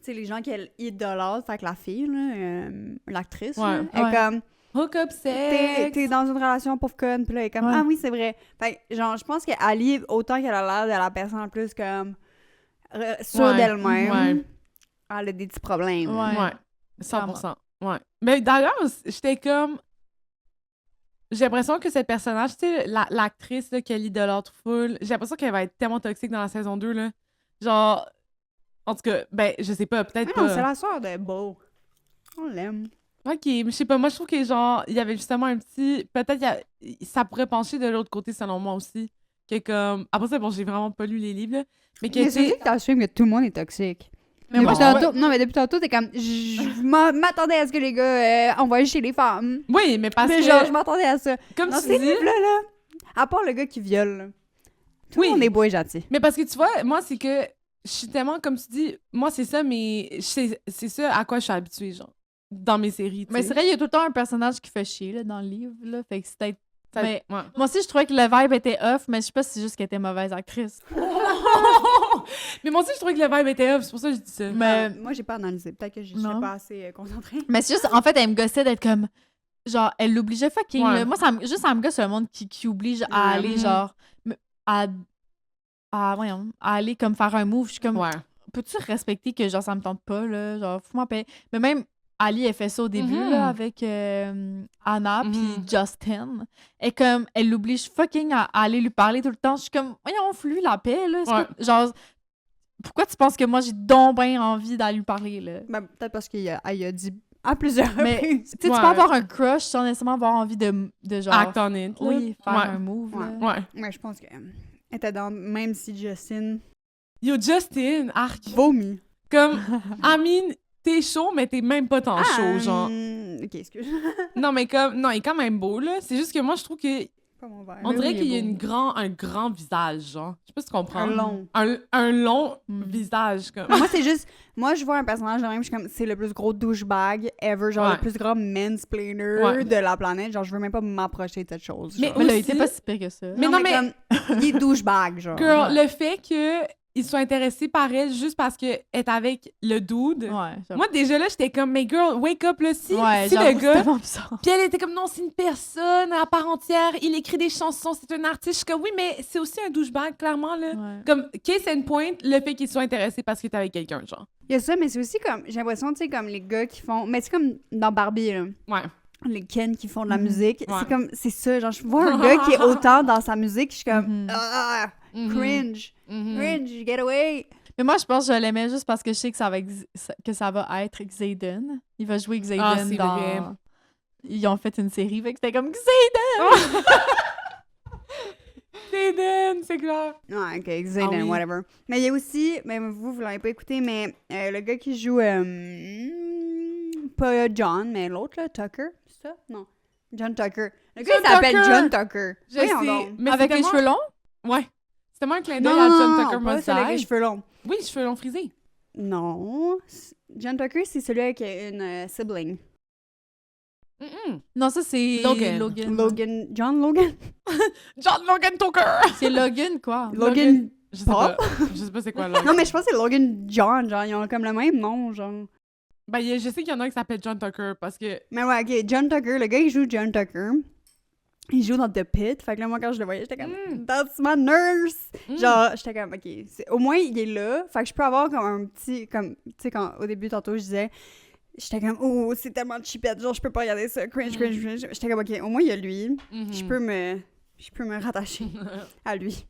sais, les gens qu'elle idolâtre, fait que la fille, là, l'actrice, là, elle est comme... Hook-up sex! T'es dans une relation pauvre conne, puis là, elle est comme, ah oui, c'est vrai. Fait que, genre, je pense qu'Ali, autant qu'elle a l'air de la personne en plus comme sûre d'elle-même, elle a des petits problèmes. Ouais, 100%. Ouais. Mais d'ailleurs, j'étais comme... J'ai l'impression que cette personnage, tu sais, l'actrice là, qu'elle idolâtre full, j'ai l'impression qu'elle va être tellement toxique dans la saison 2, là. Genre... En tout cas, ben, je sais pas, peut-être pas. Non, c'est la sœur de Beau. On l'aime. OK, mais je sais pas, moi, je trouve que, genre, il y avait justement un petit... Peut-être ça pourrait pencher de l'autre côté, selon moi, aussi. Que comme... Après ça, bon, j'ai vraiment pas lu les livres, là. Mais c'est aussi que t'assumes que tout le monde est toxique. Mais depuis tantôt, non, mais depuis tantôt, t'es comme... Je m'attendais à ce que les gars envoient chez les femmes. Oui, mais parce que... genre, je m'attendais à ça. Comme Dans tu ces dis... livres-là, à part le gars qui viole, là, tout le monde est beau et gentil. Mais parce que, tu vois, moi, c'est que... Je suis tellement, comme tu dis... Moi, c'est ça, mais... C'est ça à quoi je suis habituée, genre. Dans mes séries, tu sais. Mais c'est vrai, il y a tout le temps un personnage qui fait chier, là, dans le livre, là. Fait que c'est peut-être... Mais ouais. moi aussi, je trouvais que le vibe était off, mais je sais pas si c'est juste qu'elle était mauvaise actrice. Mais moi aussi, je trouvais que le vibe était off, c'est pour ça que je dis ça. Mais Moi, j'ai pas analysé. Peut-être que je suis pas assez concentrée. Mais c'est juste, en fait, elle me gossait d'être comme... Genre, elle l'obligeait fucking, Ouais. là. Moi, ça me gosse le monde qui oblige à aller, genre... Voyons, à aller comme faire un move. Je suis comme... Ouais. Peux-tu respecter que, genre, ça me tente pas, là? Genre, fous-moi paix. Mais même... Ali, elle fait ça au début, là, avec Anna puis Justin. Et comme, elle l'oblige fucking à aller lui parler tout le temps. Je suis comme, voyons, flû la paix, là. Genre, pourquoi tu penses que moi, j'ai donc bien envie d'aller lui parler, là? Ben, peut-être parce qu'il a dit à plusieurs Mais, reprises. tu sais, tu peux avoir un crush sans nécessairement avoir envie de genre... Act on it, là. Oui, faire un move, là. Ouais. Ouais, je pense que était dans... Même si Justin... Yo, Justin, arc. Vomit. Comme, Amine, t'es chaud, mais t'es même pas tant chaud, genre. Ok, excuse. Non, mais comme... Non, il est quand même beau, là. C'est juste que moi, je trouve que... Pas mon verre. On dirait oui, qu'il y a il est un grand visage, genre. Je sais pas si tu comprends. Un long. Un long visage, comme. Moi, c'est juste... Moi, je vois un personnage de même, je suis comme... C'est le plus gros douchebag ever. Genre, le plus grand mansplainer de la planète. Genre, je veux même pas m'approcher de cette chose. Mais genre. Mais là, il aussi- était pas si pire que ça. Mais non, mais... comme, il est douchebag, genre. Girl, le fait qu'ils soient intéressés par elle juste parce qu'elle est avec le dude. Ouais. Moi, déjà là, j'étais comme, mais girl, wake up, là, si ouais, le j'avoue, gars. c'est tellement bizarre. Puis elle était comme, non, c'est une personne à part entière, il écrit des chansons, c'est un artiste. Je suis comme, oui, mais c'est aussi un douchebag, clairement, là. Ouais. Comme, case in point, le fait qu'il soit intéressé parce qu'il est avec quelqu'un, genre. Il y a ça, mais c'est aussi comme... J'ai l'impression, tu sais, comme les gars qui font... Mais c'est comme dans Barbie, là. Ouais. Les Ken qui font de la musique. Ouais. C'est comme... C'est ça, genre, je vois un gars qui est autant dans sa musique, je suis comme... Ah! Mhm. Cringe! Mhm. Cringe! Get away! Mais moi, je pense que je l'aimais juste parce que je sais que ça va être Xaden. Il va jouer Xaden Ah, c'est dans... vrai. Ils ont fait une série, fait que c'était comme Xaden! Zayden, c'est clair. Ouais, ok, Xaden, Ah oui. whatever. Mais il y a aussi... Mais vous l'avez pas écouté, mais le gars qui joue... pas John, mais l'autre, là, Tucker, c'est ça? Non. John Tucker. Le gars, John il s'appelle Tucker! John Tucker. Je Voyons sais, donc. mais Avec c'est les tellement- cheveux longs? Ouais. C'est tellement un clin Non, d'œil à non, John non, Tucker non, pas Must celui avec les Die. cheveux longs. Oui, cheveux longs frisés. Non. John Tucker, c'est celui avec une sibling. Mm-mm. Non, ça, c'est Logan. Logan. John Logan? John Logan Tucker! C'est Logan, quoi. Logan. Je sais Paul? pas. Je sais pas c'est quoi, Logan. Non, mais je pense que c'est Logan John. Genre, ils ont comme le même nom, genre. Ben, je sais qu'il y en a un qui s'appelle John Tucker parce que... Mais ouais, ok. John Tucker, le gars, il joue John Tucker. Il joue dans The Pit. Fait que là, moi, quand je le voyais, j'étais comme, that's my nurse! Genre, j'étais comme, ok. Au moins, il est là. Fait que je peux avoir comme un petit. Comme, tu sais, quand au début, tantôt, je disais. J'étais comme, oh, c'est tellement cheapette. Genre, je peux pas regarder ça. Cringe. J'étais comme, ok, au moins, il y a lui. Mhm. Je peux me rattacher à lui.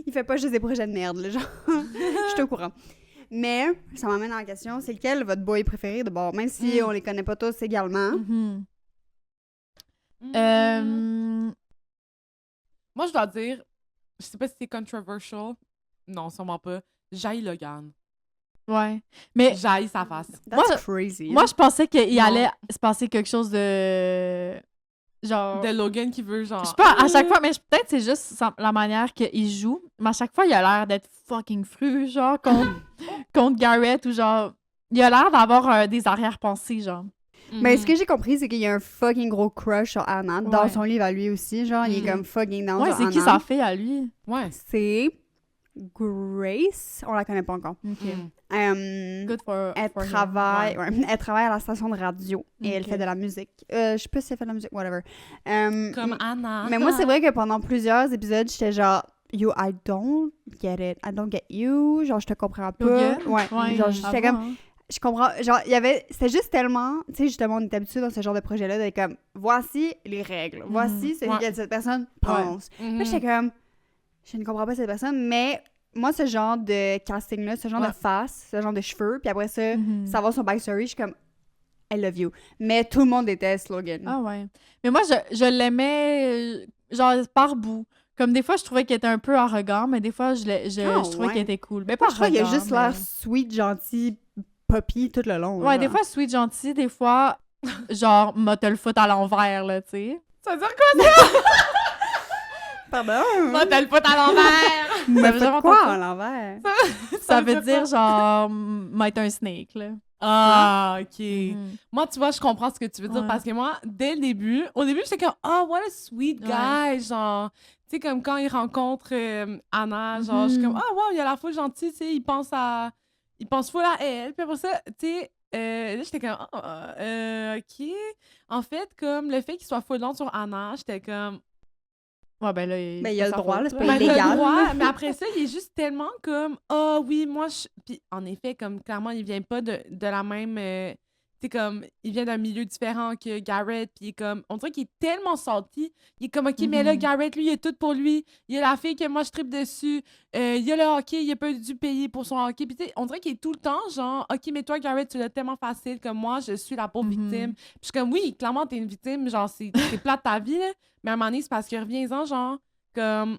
Il fait pas juste des projets de merde, là, genre. Je suis au courant. Mais, ça m'amène à la question, c'est lequel votre boy préféré de bord? Même si on les connaît pas tous également. Mhm. Moi, je dois dire, je sais pas si c'est controversial. Non, sûrement pas. J'haïs Logan. Ouais. Mais J'haïs sa face. That's Moi, crazy. moi, je pensais qu'il Non. allait se passer quelque chose de... Genre... De Logan qui veut, genre... Je sais pas, à chaque fois, mais peut-être c'est juste la manière qu'il joue, mais à chaque fois, il a l'air d'être fucking fru, genre, contre Garrett, ou genre... Il a l'air d'avoir des arrière-pensées, genre. Mais ce que j'ai compris, c'est qu'il y a un fucking gros crush sur Anna. Dans Ouais. son livre à lui aussi, genre, il est comme fucking down Ouais, sur c'est qui Anna. sa fille à lui? Ouais. C'est Grace. On la connaît pas encore. Good for Elle for him. travaille, Ouais. ouais, elle travaille à la station de radio et elle Ok. fait de la musique. Je sais pas si elle fait de la musique, whatever. Comme Anna. Mais moi, c'est vrai que pendant plusieurs épisodes, j'étais genre, yo, I don't get it. I don't get you. Genre, je te comprends pas. Logan? Ouais. Ouais, Genre, j'étais avant, comme, hein. je comprends. Genre, il y avait, c'était juste tellement, tu sais, justement, on est habitué dans ce genre de projet-là d'être comme, voici les règles. Voici ce Ouais. que cette personne pense. Mhm. Puis j'étais comme, je ne comprends pas cette personne, mais moi, ce genre de casting-là, ce genre Ouais. de face, ce genre de cheveux, puis après ça, Mhm. savoir son backstory, je suis comme, I love you. Mais tout le monde déteste Logan. Ah ouais. Mais moi, je l'aimais, genre, par bout. Comme des fois, je trouvais qu'elle était un peu arrogant, mais des fois, je trouvais ouais. qu'elle était cool. Mais pas Moi, je crois qu'il a arrogant, juste mais- l'air sweet, gentil, puppy tout le long. Ouais, genre. des fois, sweet, gentil, des fois, genre, m'a te le foot à l'envers, là, tu sais. Ça veut dire quoi? Pardon? Moi, t'as le pot à l'envers! Mais veut faites dire quoi quoi? à l'envers? Ça veut dire, genre, m'être un snake, là. Ah, OK. Mhm. Moi, tu vois, je comprends ce que tu veux dire Ouais. parce que moi, dès le début, au début, j'étais comme, oh, what a sweet guy. Ouais. Genre, tu sais, comme quand il rencontre Anna, genre, je suis comme, oh, wow, il a la foule gentil, tu sais, il pense full à elle. Puis après ça, tu sais, là, j'étais comme, oh, OK. En fait, comme le fait qu'il soit full long sur Anna, j'étais comme, Ouais, ben là, Ben, il a le sa droit, faute, là, c'est là. pas ben, t'as illégal. le droit, mais après ça, il est juste tellement comme ah oui, moi je. Puis en effet, comme clairement, il vient pas de la même. Tu sais, comme il vient d'un milieu différent que Garrett, puis il est comme. On dirait qu'il est tellement salty. Il est comme ok, mais là, Mhm. Garrett, lui, il est tout pour lui. Il y a la fille que moi je tripe dessus. Il y a le hockey, il a pas dû payer pour son hockey. Puis tu sais, on dirait qu'il est tout le temps genre ok, mais toi, Garrett, tu l'as tellement facile comme moi, je suis la pauvre Mhm. victime. Puis je suis comme oui, clairement, t'es une victime, genre c'est plate ta vie, là. Mais à un moment donné, c'est parce que reviens-en, genre. Comme.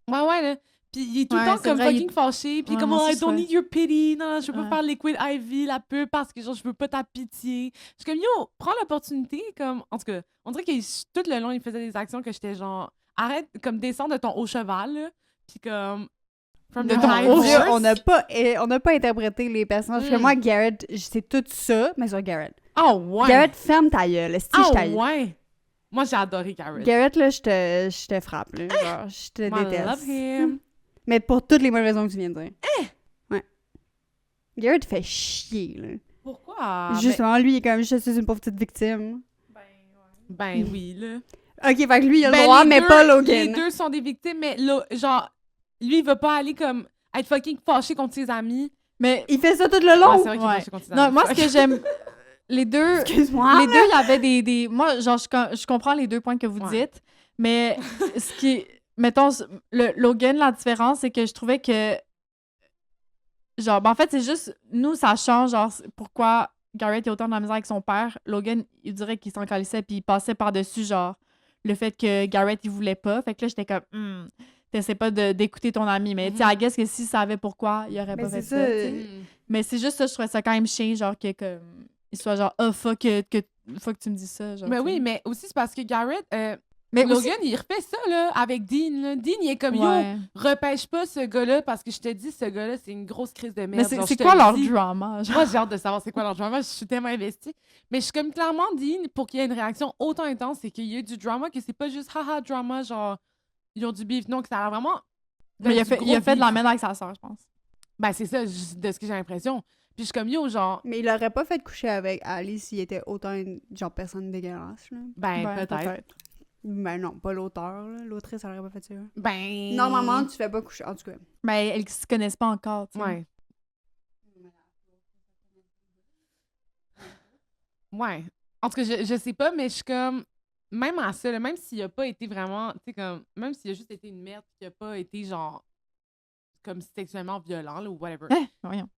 Ouais, là. Puis il est tout le Ouais, temps c'est comme vrai, fucking fâché. Puis Ouais, comme, moi oh, aussi, I don't ouais. need your pity. Non, je veux Ouais. pas faire Liquid Ivy, la pub, parce que genre, je veux pas ta pitié. Je suis comme, yo, prends l'opportunité. Comme, en tout cas, on dirait que tout le long, il faisait des actions que j'étais genre, arrête, comme, descends de ton haut cheval, là. Puis comme. From De the ton high haut Mon Dieu, horse. on n'a pas interprété les personnages. Parce que Mm. moi, Garrett, c'est tout ça, mais sur Garrett. Ah, ouais. Garrett, ferme ta gueule. Si ah, je taille. ouais. Moi, j'ai adoré Garrett. Garrett, là, je te frappe, là. Genre, je te I déteste. love him. Mais pour toutes les bonnes raisons que tu viens de dire. Ouais. Garrett fait chier, là. Pourquoi? Justement, lui, il est comme, je suis une pauvre petite victime. Ben oui, là. Ok, fait que lui, il a le Ben, droit, les mais deux- pas Les Logan. deux sont des victimes, mais genre, lui, il veut pas aller comme être fucking fâché contre ses amis. Mais Il fait ça tout le Ah, long. c'est vrai qu'il est ouais. fâché contre ses non, amis. moi, ce que j'aime, les deux, Excuse-moi. les deux, il y avait des... Moi, genre, je comprends les deux points que vous Ouais. dites, mais ce qui... Mettons, le Logan, la différence, c'est que je trouvais que... Genre, ben, en fait, c'est juste... Nous, ça change, genre, pourquoi Garrett a autant de la misère avec son père. Logan, il dirait qu'il s'en calissait, puis il passait par-dessus, genre, le fait que Garrett, il voulait pas. Fait que là, j'étais comme... T'essaies pas d'écouter ton ami, mais tu sais, I guess que s'il savait pourquoi, il aurait Mais pas fait c'est ça, ça. tu sais. Mais c'est juste ça, je trouvais ça quand même chiant, genre que comme il soit genre oh fuck que tu me dis ça, genre. Mais tu oui, sais. mais aussi, c'est parce que Garrett, mais Logan, aussi- il refait ça, là, avec Dean, là. Dean, il est comme, Ouais. yo, repêche pas ce gars-là, parce que je te dis, ce gars-là, c'est une grosse crise de merde. Mais c'est Genre, c'est je te quoi le leur dis. drama, genre? Moi, j'ai hâte de savoir c'est quoi leur drama. Je suis tellement investie. Mais je suis comme clairement Dean, pour qu'il y ait une réaction autant intense, c'est qu'il y a du drama, que c'est pas juste haha drama, genre ils ont du beef. Non, que ça a l'air vraiment. Mais il a du fait, gros il a fait de la beef. merde avec sa sœur, je pense. Ben, c'est ça, de ce que j'ai l'impression. Puis je suis comme yo, genre, Mais il aurait pas fait coucher avec Alice s'il était autant une genre personne dégueulasse, là. ben, Ouais, peut-être. Ben non, pas l'auteur, là. L'autrice, elle aurait pas fait ça. Ben. Normalement, tu fais pas coucher. En tout cas. Mais elles se connaissent pas encore, tu sais. Ouais. Ouais. En tout cas, je sais pas, mais je suis comme. Même à ça, là, même s'il a pas été vraiment. Tu sais, comme. Même s'il a juste été une merde, qu'il a pas été genre. Comme sexuellement violent, là, ou whatever. Hein? Voyons.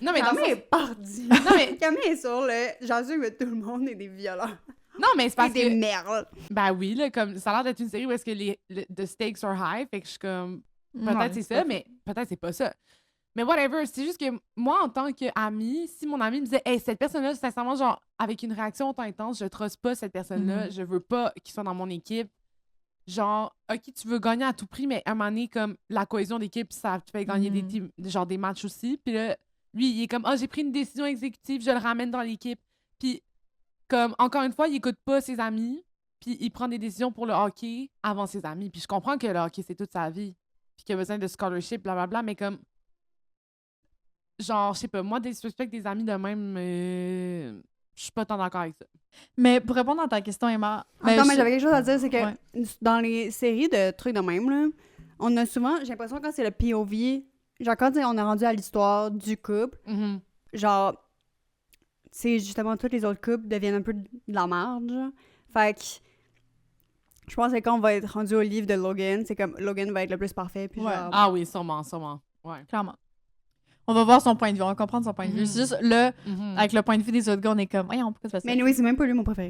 Non, mais dans le Camille sens- est partie. Non, mais. Camille est sur le. J'en suis que tout le monde est des violents. Non, mais c'est Et parce des que. merdes. Ben oui, là, comme. Ça a l'air d'être une série où est-ce que the stakes are high. Fait que je suis comme. Peut-être Ouais, c'est pas ça, faux. mais peut-être c'est pas ça. Mais whatever, c'est juste que moi, en tant qu'amie, si mon ami me disait, hey, cette personne-là, sincèrement, genre, avec une réaction autant intense, je trosse pas cette personne-là, je veux pas qu'il soit dans mon équipe. Genre, ok, tu veux gagner à tout prix, mais à un moment donné, comme la cohésion d'équipe, ça te fait gagner des teams, genre des matchs aussi. Puis là, lui, il est comme, j'ai pris une décision exécutive, je le ramène dans l'équipe. Puis, comme, encore une fois, il écoute pas ses amis, puis il prend des décisions pour le hockey avant ses amis. Puis je comprends que le hockey, c'est toute sa vie. puis qui a besoin de scholarship, blablabla, mais comme, genre, je sais pas, moi, des suspects, des amis de même, je suis pas tant d'accord avec ça. Mais pour répondre à ta question, Emma... Attends, mais je- j'avais quelque chose à dire, c'est que Ouais. dans les séries de trucs de même, là, on a souvent, j'ai l'impression quand c'est le POV, genre quand on est rendu à l'histoire du couple, Mhm. genre, c'est justement tous les autres couples deviennent un peu de la merde, genre. Fait que je pense que quand on va être rendu au livre de Logan, c'est comme Logan va être le plus parfait, puis Ouais. genre... Ah oui, sûrement. Ouais. Clairement. On va voir son point de vue, on va comprendre son point de vue. Mhm. C'est juste, là, Mhm. avec le point de vue des autres gars, on est comme, voyons, pourquoi tu fais ça? Mais anyway, c'est même pas lui mon préféré.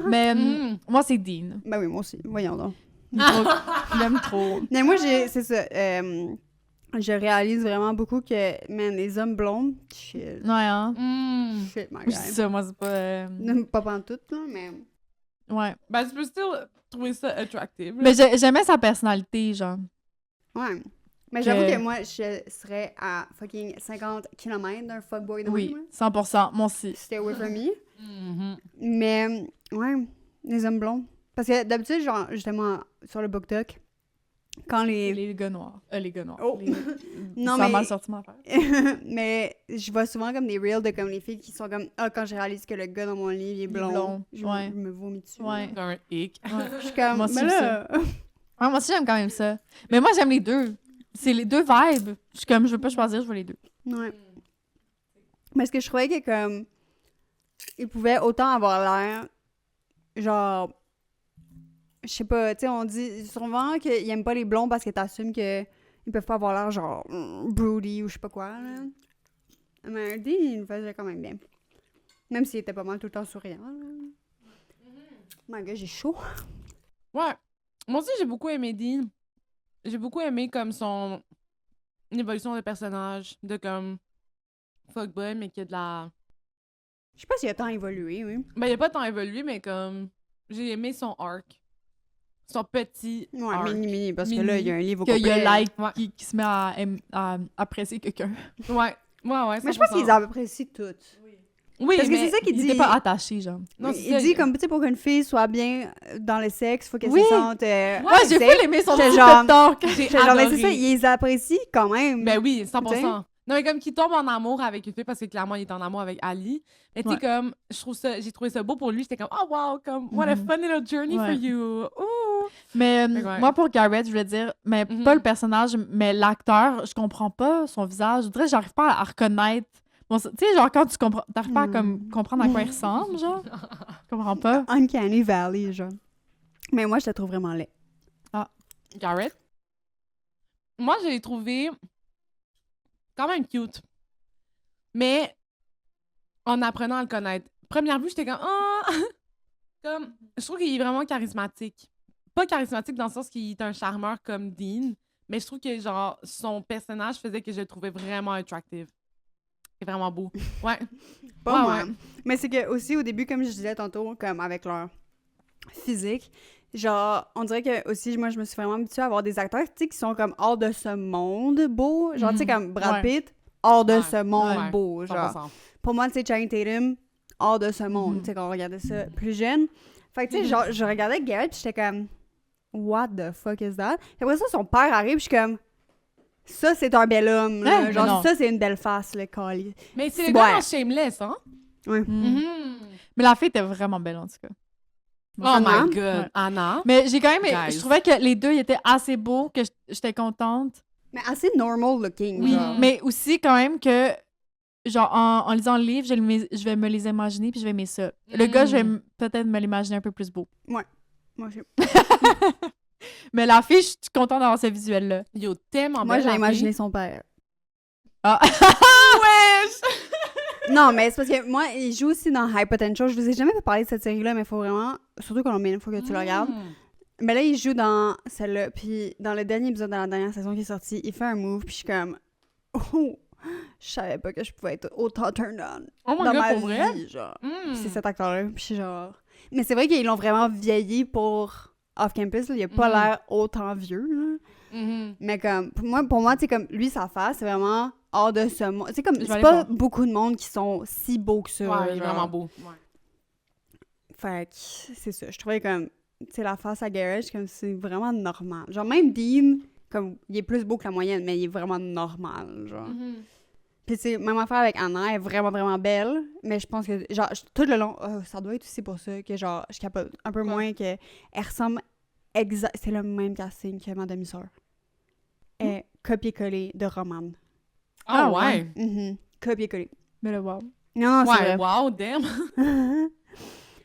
Mais Mhm. moi, c'est Dean. Ben oui, moi aussi. Voyons donc. Je l'aime trop. Mais moi, c'est ça. Je réalise vraiment beaucoup que, man, les hommes blonds, shit. Ouais, hein? Mm. Shit, my Je guy. dis ça, moi, c'est pas... Pas pantoute, là, mais... Ouais. Ben, tu peux still trouver ça attractive. là. Mais j'aimais sa personnalité, genre. Ouais. Mais j'avoue Que- que moi, je serais à fucking 50 km d'un fuckboy de Oui, même, là. 100%. Moi aussi. Stay away from me. Mhm. Mais, ouais, les hommes blonds. Parce que d'habitude, genre, justement, sur le BookTok, quand Les gars noirs. Les gars noirs. Oh. Les- Non, ça a mais- mal sorti ma affaire. mais je vois souvent comme des reels de comme les filles qui sont comme « Ah, quand je réalise que le gars dans mon livre, il est blond, je ouais. me vomis dessus. » Ouais. C'est un hic. Ouais. Je suis comme « Moi aussi, Mais là... Ouais, moi aussi, j'aime quand même ça. Mais moi, j'aime les deux. C'est les deux vibes. Je suis comme, je veux pas choisir, je veux les deux. » Ouais. Parce que je trouvais que comme... Il pouvait autant avoir l'air... Genre... Je sais pas, tu sais, on dit souvent qu'ils aiment pas les blonds parce que t'assumes que ils peuvent pas avoir l'air genre broody ou je sais pas quoi, là. Mais Dean, il le faisait quand même bien. Même s'il était pas mal tout le temps souriant, là. My God, j'ai chaud. Ouais. Moi aussi, j'ai beaucoup aimé Dean. J'ai beaucoup aimé comme son évolution de personnage, de comme fuckboy, mais qui a de la... Je sais pas s'il a tant évolué, oui. Ben, il a pas tant évolué, mais comme... J'ai aimé son arc. Son petit Ouais, arc. mini, parce que Mini. là, il y a un livre au Qu'il y complet. a like Ouais. qui se met à apprécier quelqu'un. Ouais, Mais je 100%. pense qu'ils apprécient toutes. Oui, Parce que mais- c'est ça qu'il Il dit. était pas attaché, genre. Non, c'est il ça, dit comme, tu sais, pour qu'une fille soit bien dans le sexe, faut qu'elle Oui. se sente... Ouais, j'ai safe. full aimé son J'étais petit genre- pep talk. J'ai J'étais genre, mais adoré. c'est ça, ils les apprécient quand même. Ben oui, 100%. Tu sais? Non, mais comme qu'il tombe en amour avec une fille parce que clairement, il est en amour avec Ali. Mais tu sais, Ouais. comme, j'ai trouvé ça beau pour lui. J'étais comme, oh wow, comme, what a Mhm. fun little journey for Ouais. you. Ouh. Mais Fait que ouais. moi, pour Garrett, je voulais dire, mais Mhm. pas le personnage, mais l'acteur, je comprends pas son visage. Je dirais que j'arrive pas à reconnaître. Bon, tu sais, genre, quand tu comprends, t'arrives pas à comme, comprendre à quoi il ressemble, genre. Je comprends pas. Uncanny Valley, genre. Mais moi, je le trouve vraiment laid. Garrett. Moi, je l'ai trouvé quand même cute. Mais en apprenant à le connaître. Première vue, j'étais comme, oh! Comme, je trouve qu'il est vraiment charismatique. Pas charismatique dans le sens qu'il est un charmeur comme Dean, mais je trouve que, genre, son personnage faisait que je le trouvais vraiment attractive. C'est vraiment beau. Ouais. Pas Ouais, moi. ouais. Mais c'est que aussi, au début, comme je disais tantôt, comme avec leur physique, genre, on dirait que aussi, moi, je me suis vraiment habituée à avoir des acteurs, tu sais, qui sont comme hors de ce monde beau. Genre, tu sais, comme Brad Ouais. Pitt, hors de Ouais. ce monde Ouais. beau. Genre, 100%. pour moi, tu sais, Channing Tatum, hors de ce monde. Mhm. Tu sais, quand on regardait ça plus jeune. Fait que, tu sais, Mhm. genre, je regardais Garrett, puis j'étais comme, what the fuck is that? Et après ça, son père arrive, puis je suis comme, ça, c'est un bel homme. là. Hein? Mais Genre, non. ça, c'est une belle face, le cali. Mais c'est Ouais. le gars dans Shameless, hein? Ouais. Mm. Mhm. Mais la fille était vraiment belle, en tout cas. Oh Anna? my God. Ouais. Anna? Mais j'ai quand même... Guys. Je trouvais que les deux ils étaient assez beaux, que j'étais contente. Mais assez normal looking. Oui, genre. mais aussi quand même que, genre, en lisant le livre, je vais me les imaginer puis je vais aimer ça. Le gars, je vais peut-être me l'imaginer un peu plus beau. Moi, je... Mais la fille, je suis contente d'avoir ce visuel-là. Yo, tellement Moi, belle, j'ai la imaginé fille. son père. Ah! Wesh! Non, mais c'est parce que moi, il joue aussi dans High Potential. Je vous ai jamais parlé de cette série-là, mais il faut vraiment... Surtout Colombien, il faut que tu le regardes. Mais là, il joue dans celle-là, puis dans le dernier épisode de la dernière saison qui est sorti, il fait un move, puis je suis comme... Oh! Je savais pas que je pouvais être autant turned on Oh my dans God, ma pour vrai? vie, genre. Mm. Puis c'est cet acteur-là, puis je suis genre... Mais c'est vrai qu'ils l'ont vraiment vieilli pour Off-Campus, là. Il a pas Mhm. l'air autant vieux, là. Mhm. Mais comme, pour moi, tu sais, comme, lui, sa face, c'est vraiment hors de ce monde. Tu sais, comme, Je vais c'est aller pas voir. beaucoup de monde qui sont si beaux que ça. Ouais, il est genre. vraiment beau. Ouais. Fait que, c'est ça. Je trouvais comme, tu sais, la face à Garrett, comme, c'est vraiment normal. Genre, même Dean, Comme, il est plus beau que la moyenne, mais il est vraiment normal, genre. Mhm. Puis tu sais, même affaire avec Anna, elle est vraiment, vraiment belle, mais je pense que, genre, tout le long, ça doit être aussi pour ça que, genre, je capote un peu Quoi? moins que elle ressemble c'est le même casting que ma demi-sœur. Elle est copier-coller de Romane. Ah ouais? Copier-coller. Mais là, wow. Non, c'est Ouais, vrai. wow, damn.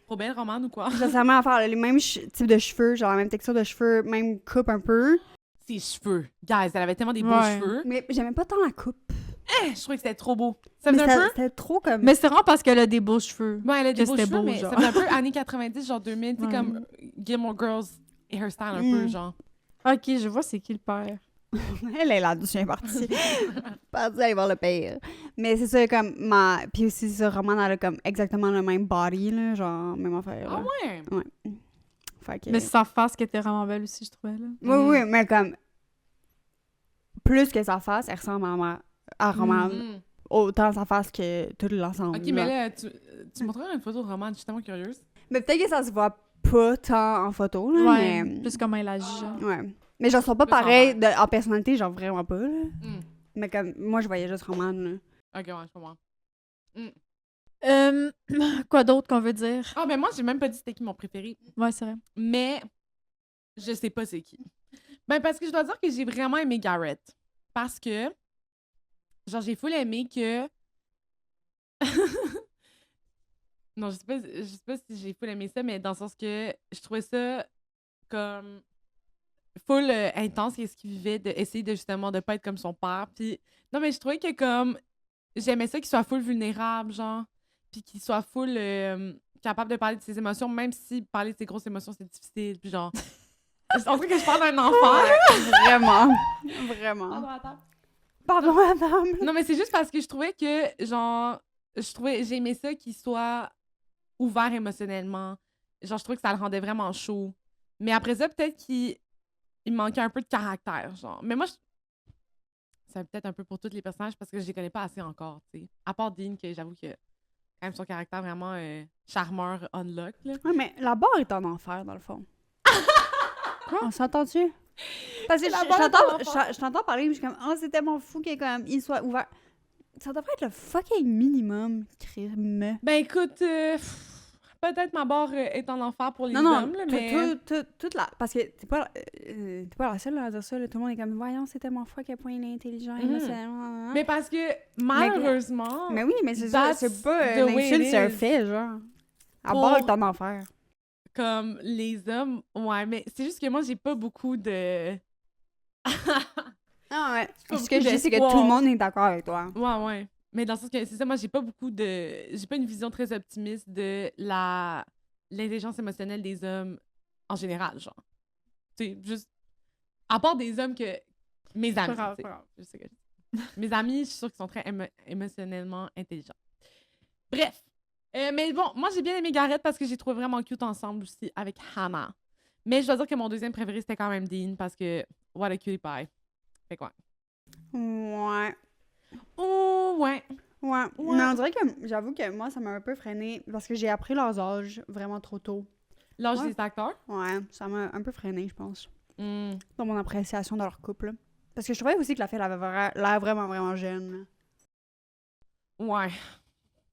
Trop belle romane ou quoi? Genre, c'est la même affaire, là, les mêmes types de cheveux, genre la même texture de cheveux, même coupe un peu. Ses cheveux. Guys, elle avait tellement des beaux Ouais. cheveux. Mais j'aimais pas tant la coupe. Je trouvais que c'était trop beau. Ça Mais faisait un peu... c'était trop comme... Mais c'est vraiment parce qu'elle a des beaux cheveux. Ouais, elle a des que beaux c'était cheveux, beau, mais genre. ça faisait un peu années 90, genre 2000, tu sais, Ouais. comme Gilmore Girls et hairstyle un peu, genre. Ok, je vois c'est qui le père. Elle est là-dessus, elle est partie. Partie aller voir le pire. Mais c'est ça, comme Puis aussi, ça, Romane, elle a comme exactement le même body, là, genre, même affaire. Ah là. ouais? Ouais. Fait que... Mais sa face qui était vraiment belle aussi, je trouvais, là. Oui, oui, mais comme... Plus que sa face, elle ressemble à Romane. Mhm. Autant sa face que tout l'ensemble. Ok, mais là, tu montreras une photo de romane, je suis tellement curieuse. Mais peut-être que ça se voit pas tant en photo, là, Ouais, mais... plus comment elle agit, genre. Ouais. Mais genre, ils sont pas Plus en pareils en personnalité, genre vraiment pas, là. Mm. Mais comme, moi, je voyais juste Romane, là. Ok, ouais, je comprends. Quoi d'autre qu'on veut dire? Ah, ben moi, j'ai même pas dit c'était qui mon préféré, Ouais, c'est vrai. mais je sais pas c'est qui. Ben, parce que je dois dire que j'ai vraiment aimé Garrett. Parce que, genre, j'ai full aimé que... Non, je sais pas si j'ai full aimé ça, mais dans le sens que je trouvais ça comme full intense, qu'est-ce qu'il vivait, d'essayer de justement de pas être comme son père. Puis, non, mais je trouvais que comme, j'aimais ça qu'il soit full vulnérable, genre, puis qu'il soit full capable de parler de ses émotions, même si parler de ses grosses émotions, c'est difficile. Puis genre, on dirait que je parle d'un enfant. Vraiment. Vraiment. Pardon, attends. Pardon, madame. Non, mais c'est juste parce que je trouvais que, genre, j'aimais ça qu'il soit ouvert émotionnellement. Genre, je trouvais que ça le rendait vraiment chaud. Mais après ça, peut-être qu'il manquait un peu de caractère, genre. Mais moi, c'est peut-être un peu pour tous les personnages parce que je les connais pas assez encore, tu sais. À part Dean, que j'avoue que quand même son caractère vraiment charmeur unlock, là. Ouais, mais la barre est en enfer, dans le fond. On s'entend-tu? Parce que La barre est en enfer. je t'entends parler, mais je suis comme, oh, c'est tellement fou qu'il soit ouvert. Ça devrait être le fucking minimum, crime. Ben écoute, peut-être ma barre est en enfer pour les Non, non, hommes, là, mais... toute la... Parce que t'es pas la seule à dire ça, là. Tout le monde est comme, voyons, c'est tellement fou à quel point il est intelligent, émotionnellement. Mais parce que, malheureusement... Mais oui, mais c'est ça, that's c'est pas the une way insulte, it c'est un is. fait, genre. La Pour- barre est en enfer. Comme les hommes, ouais, mais c'est juste que moi, j'ai pas beaucoup de... Ah ouais. Pas Ce que beaucoup je dis, c'est que d'espoir. tout le monde est d'accord avec toi. Ouais, ouais. Mais dans le sens que, c'est ça, moi, j'ai pas beaucoup de... J'ai pas une vision très optimiste de l'intelligence émotionnelle des hommes en général, genre. Tu sais, juste... À part des hommes que... Mes amis, grave, tu sais. pas grave. Je sais que je dis. Mes amis, je suis sûre qu'ils sont très émotionnellement intelligents. Bref. Mais bon, moi, j'ai bien aimé Garrett parce que j'ai trouvé vraiment cute ensemble aussi avec Hannah. Mais je dois dire que mon deuxième préféré, c'était quand même Dean parce que... What a cutie pie. Fait quoi? Ouais. Oh, ouais. Ouais. Ouais. Mais on dirait que, j'avoue que moi, ça m'a un peu freiné parce que j'ai appris leurs âges vraiment trop tôt. L'âge Ouais. des acteurs. Ouais, ça m'a un peu freiné, je pense, Hmm. dans mon appréciation de leur couple. Là. Parce que je trouvais aussi que la fille elle avait l'air vraiment, vraiment jeune. là. Ouais.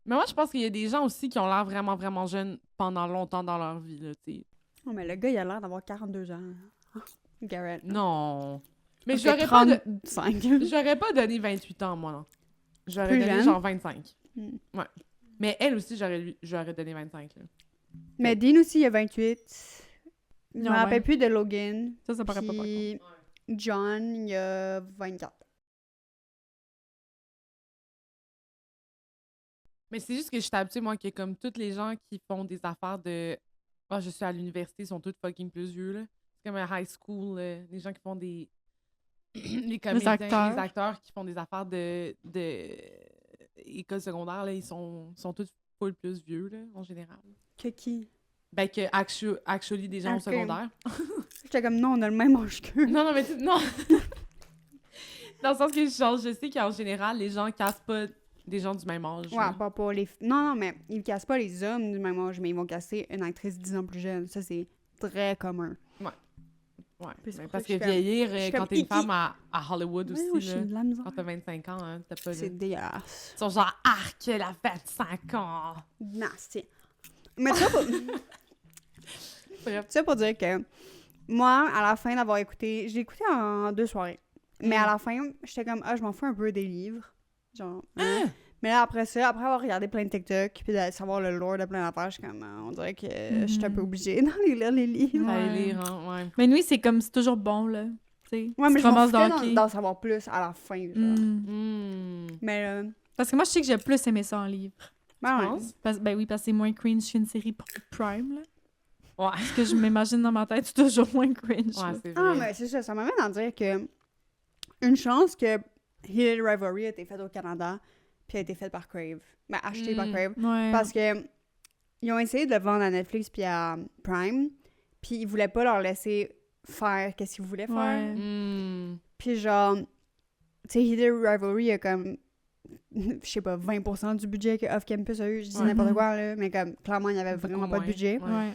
Mais moi, je pense qu'il y a des gens aussi qui ont l'air vraiment, vraiment jeunes pendant longtemps dans leur vie, là, tu sais. Oh, mais le gars, il a l'air d'avoir 42 ans. Garrett. Non. Mais Il fait j'aurais pas, 35. j'aurais pas donné 28 ans, moi, non. J'aurais Plus donné jeune? genre 25. Hmm. Ouais. Mais elle aussi, j'aurais donné 25, là. Mais Dean aussi, il a 28. Je me Non, rappelle ouais. plus de Logan. Ça paraît pas par contre. Puis John, il a 24. Mais c'est juste que je suis habituée, moi, que comme tous les gens qui font des affaires de... Ah, je suis à l'université, ils sont tous fucking plus vieux, là. C'est comme un high school, les gens qui font des... les comédiens, acteurs. les acteurs qui font des affaires de école secondaire, là, ils sont tous full plus vieux, là, en général. Que qui? Ben, que actually des gens au Ok. secondaire. J'étais comme, non, on a le même âge qu'eux. Non, non, mais non! Dans le sens que genre, je sais qu'en général, les gens cassent pas des gens du même âge. Ouais, là. pas pour les... Non, non, mais ils cassent pas les hommes du même âge, mais ils vont casser une actrice 10 ans plus jeune. Ça, c'est très commun. Ouais. Puis c'est pour Parce ça que que je suis vieillir, je suis quand comme t'es une icky. femme à Hollywood Ouais, aussi, j'ai là, de la misère. quand t'as 25 ans, hein, t'as pas... C'est dégueulasse. Ils sont genre, arc, elle a 25 ans! Nasty. Mais ça pour... Bref. ça pour dire que moi, à la fin d'avoir écouté... J'ai écouté en 2 soirées. Mais à la fin, j'étais comme, je m'en fous un peu des livres. Genre... hein. Mais là, après ça, après avoir regardé plein de TikTok, puis de savoir le lore de plein d'affaires, je suis comme, on dirait que je suis un peu obligée d'aller lire les livres. Fallait Ouais. lire, hein, ouais. Mais oui, c'est comme, c'est toujours bon, là. Tu sais, Ouais, mais tu je m'en commences foutais d'hockey. d'en savoir plus à la fin, genre. Mais Parce que moi, je sais que j'ai plus aimé ça en livre. ben Tu ouais. penses? Ben oui, parce que c'est moins cringe qu'une série Prime, là. Ouais. Parce que je m'imagine dans ma tête, c'est toujours moins cringe. Ouais, là. c'est Ah, vrai. mais c'est ça, ça m'amène à dire que une chance que Heated Rivalry a été faite au Canada, puis a été faite par Crave. Ben, acheté par Crave. Ouais. Parce que ils ont essayé de le vendre à Netflix puis à Prime, puis ils voulaient pas leur laisser faire qu'est-ce qu'ils voulaient faire. Ouais. Puis genre, tu sais, Heated Rivalry a comme, je sais pas, 20% du budget que Off Campus a eu. Je dis Ouais. n'importe quoi, là, mais comme, clairement, il y avait Beaucoup vraiment pas de moins. budget. Ouais. Ouais.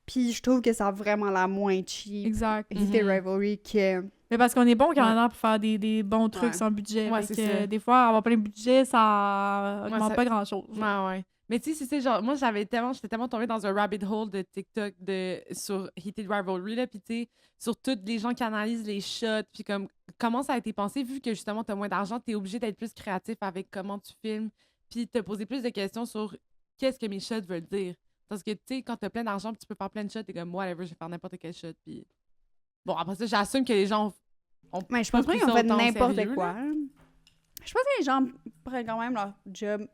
Puis je trouve que ça a vraiment la moins cheap, Exact. Heated Mhm. Rivalry, que... Mais parce qu'on est bon au Canada pour faire des bons trucs Ouais. sans budget. Ouais, Fait c'est que, ça. des fois, avoir plein de budget, ça augmente ça- pas grand-chose. Ouais, ouais. Mais tu sais, c'est genre, moi, j'étais tellement tombée dans un rabbit hole de TikTok sur Heated Rivalry, là, puis tu sais, sur tous les gens qui analysent les shots, puis comme, comment ça a été pensé, vu que justement, t'as moins d'argent, t'es obligé d'être plus créatif avec comment tu filmes, puis te poser plus de questions sur qu'est-ce que mes shots veulent dire. Parce que, tu sais, quand t'as plein d'argent, puis tu peux faire plein de shots, t'es comme, whatever, je vais faire n'importe quel shot, puis... Bon, après ça, j'assume que les gens ont Mais je pense pas pris qu'ils ont ça fait autant au n'importe sérieux, quoi. là. Je pense que les gens prennent quand même leur job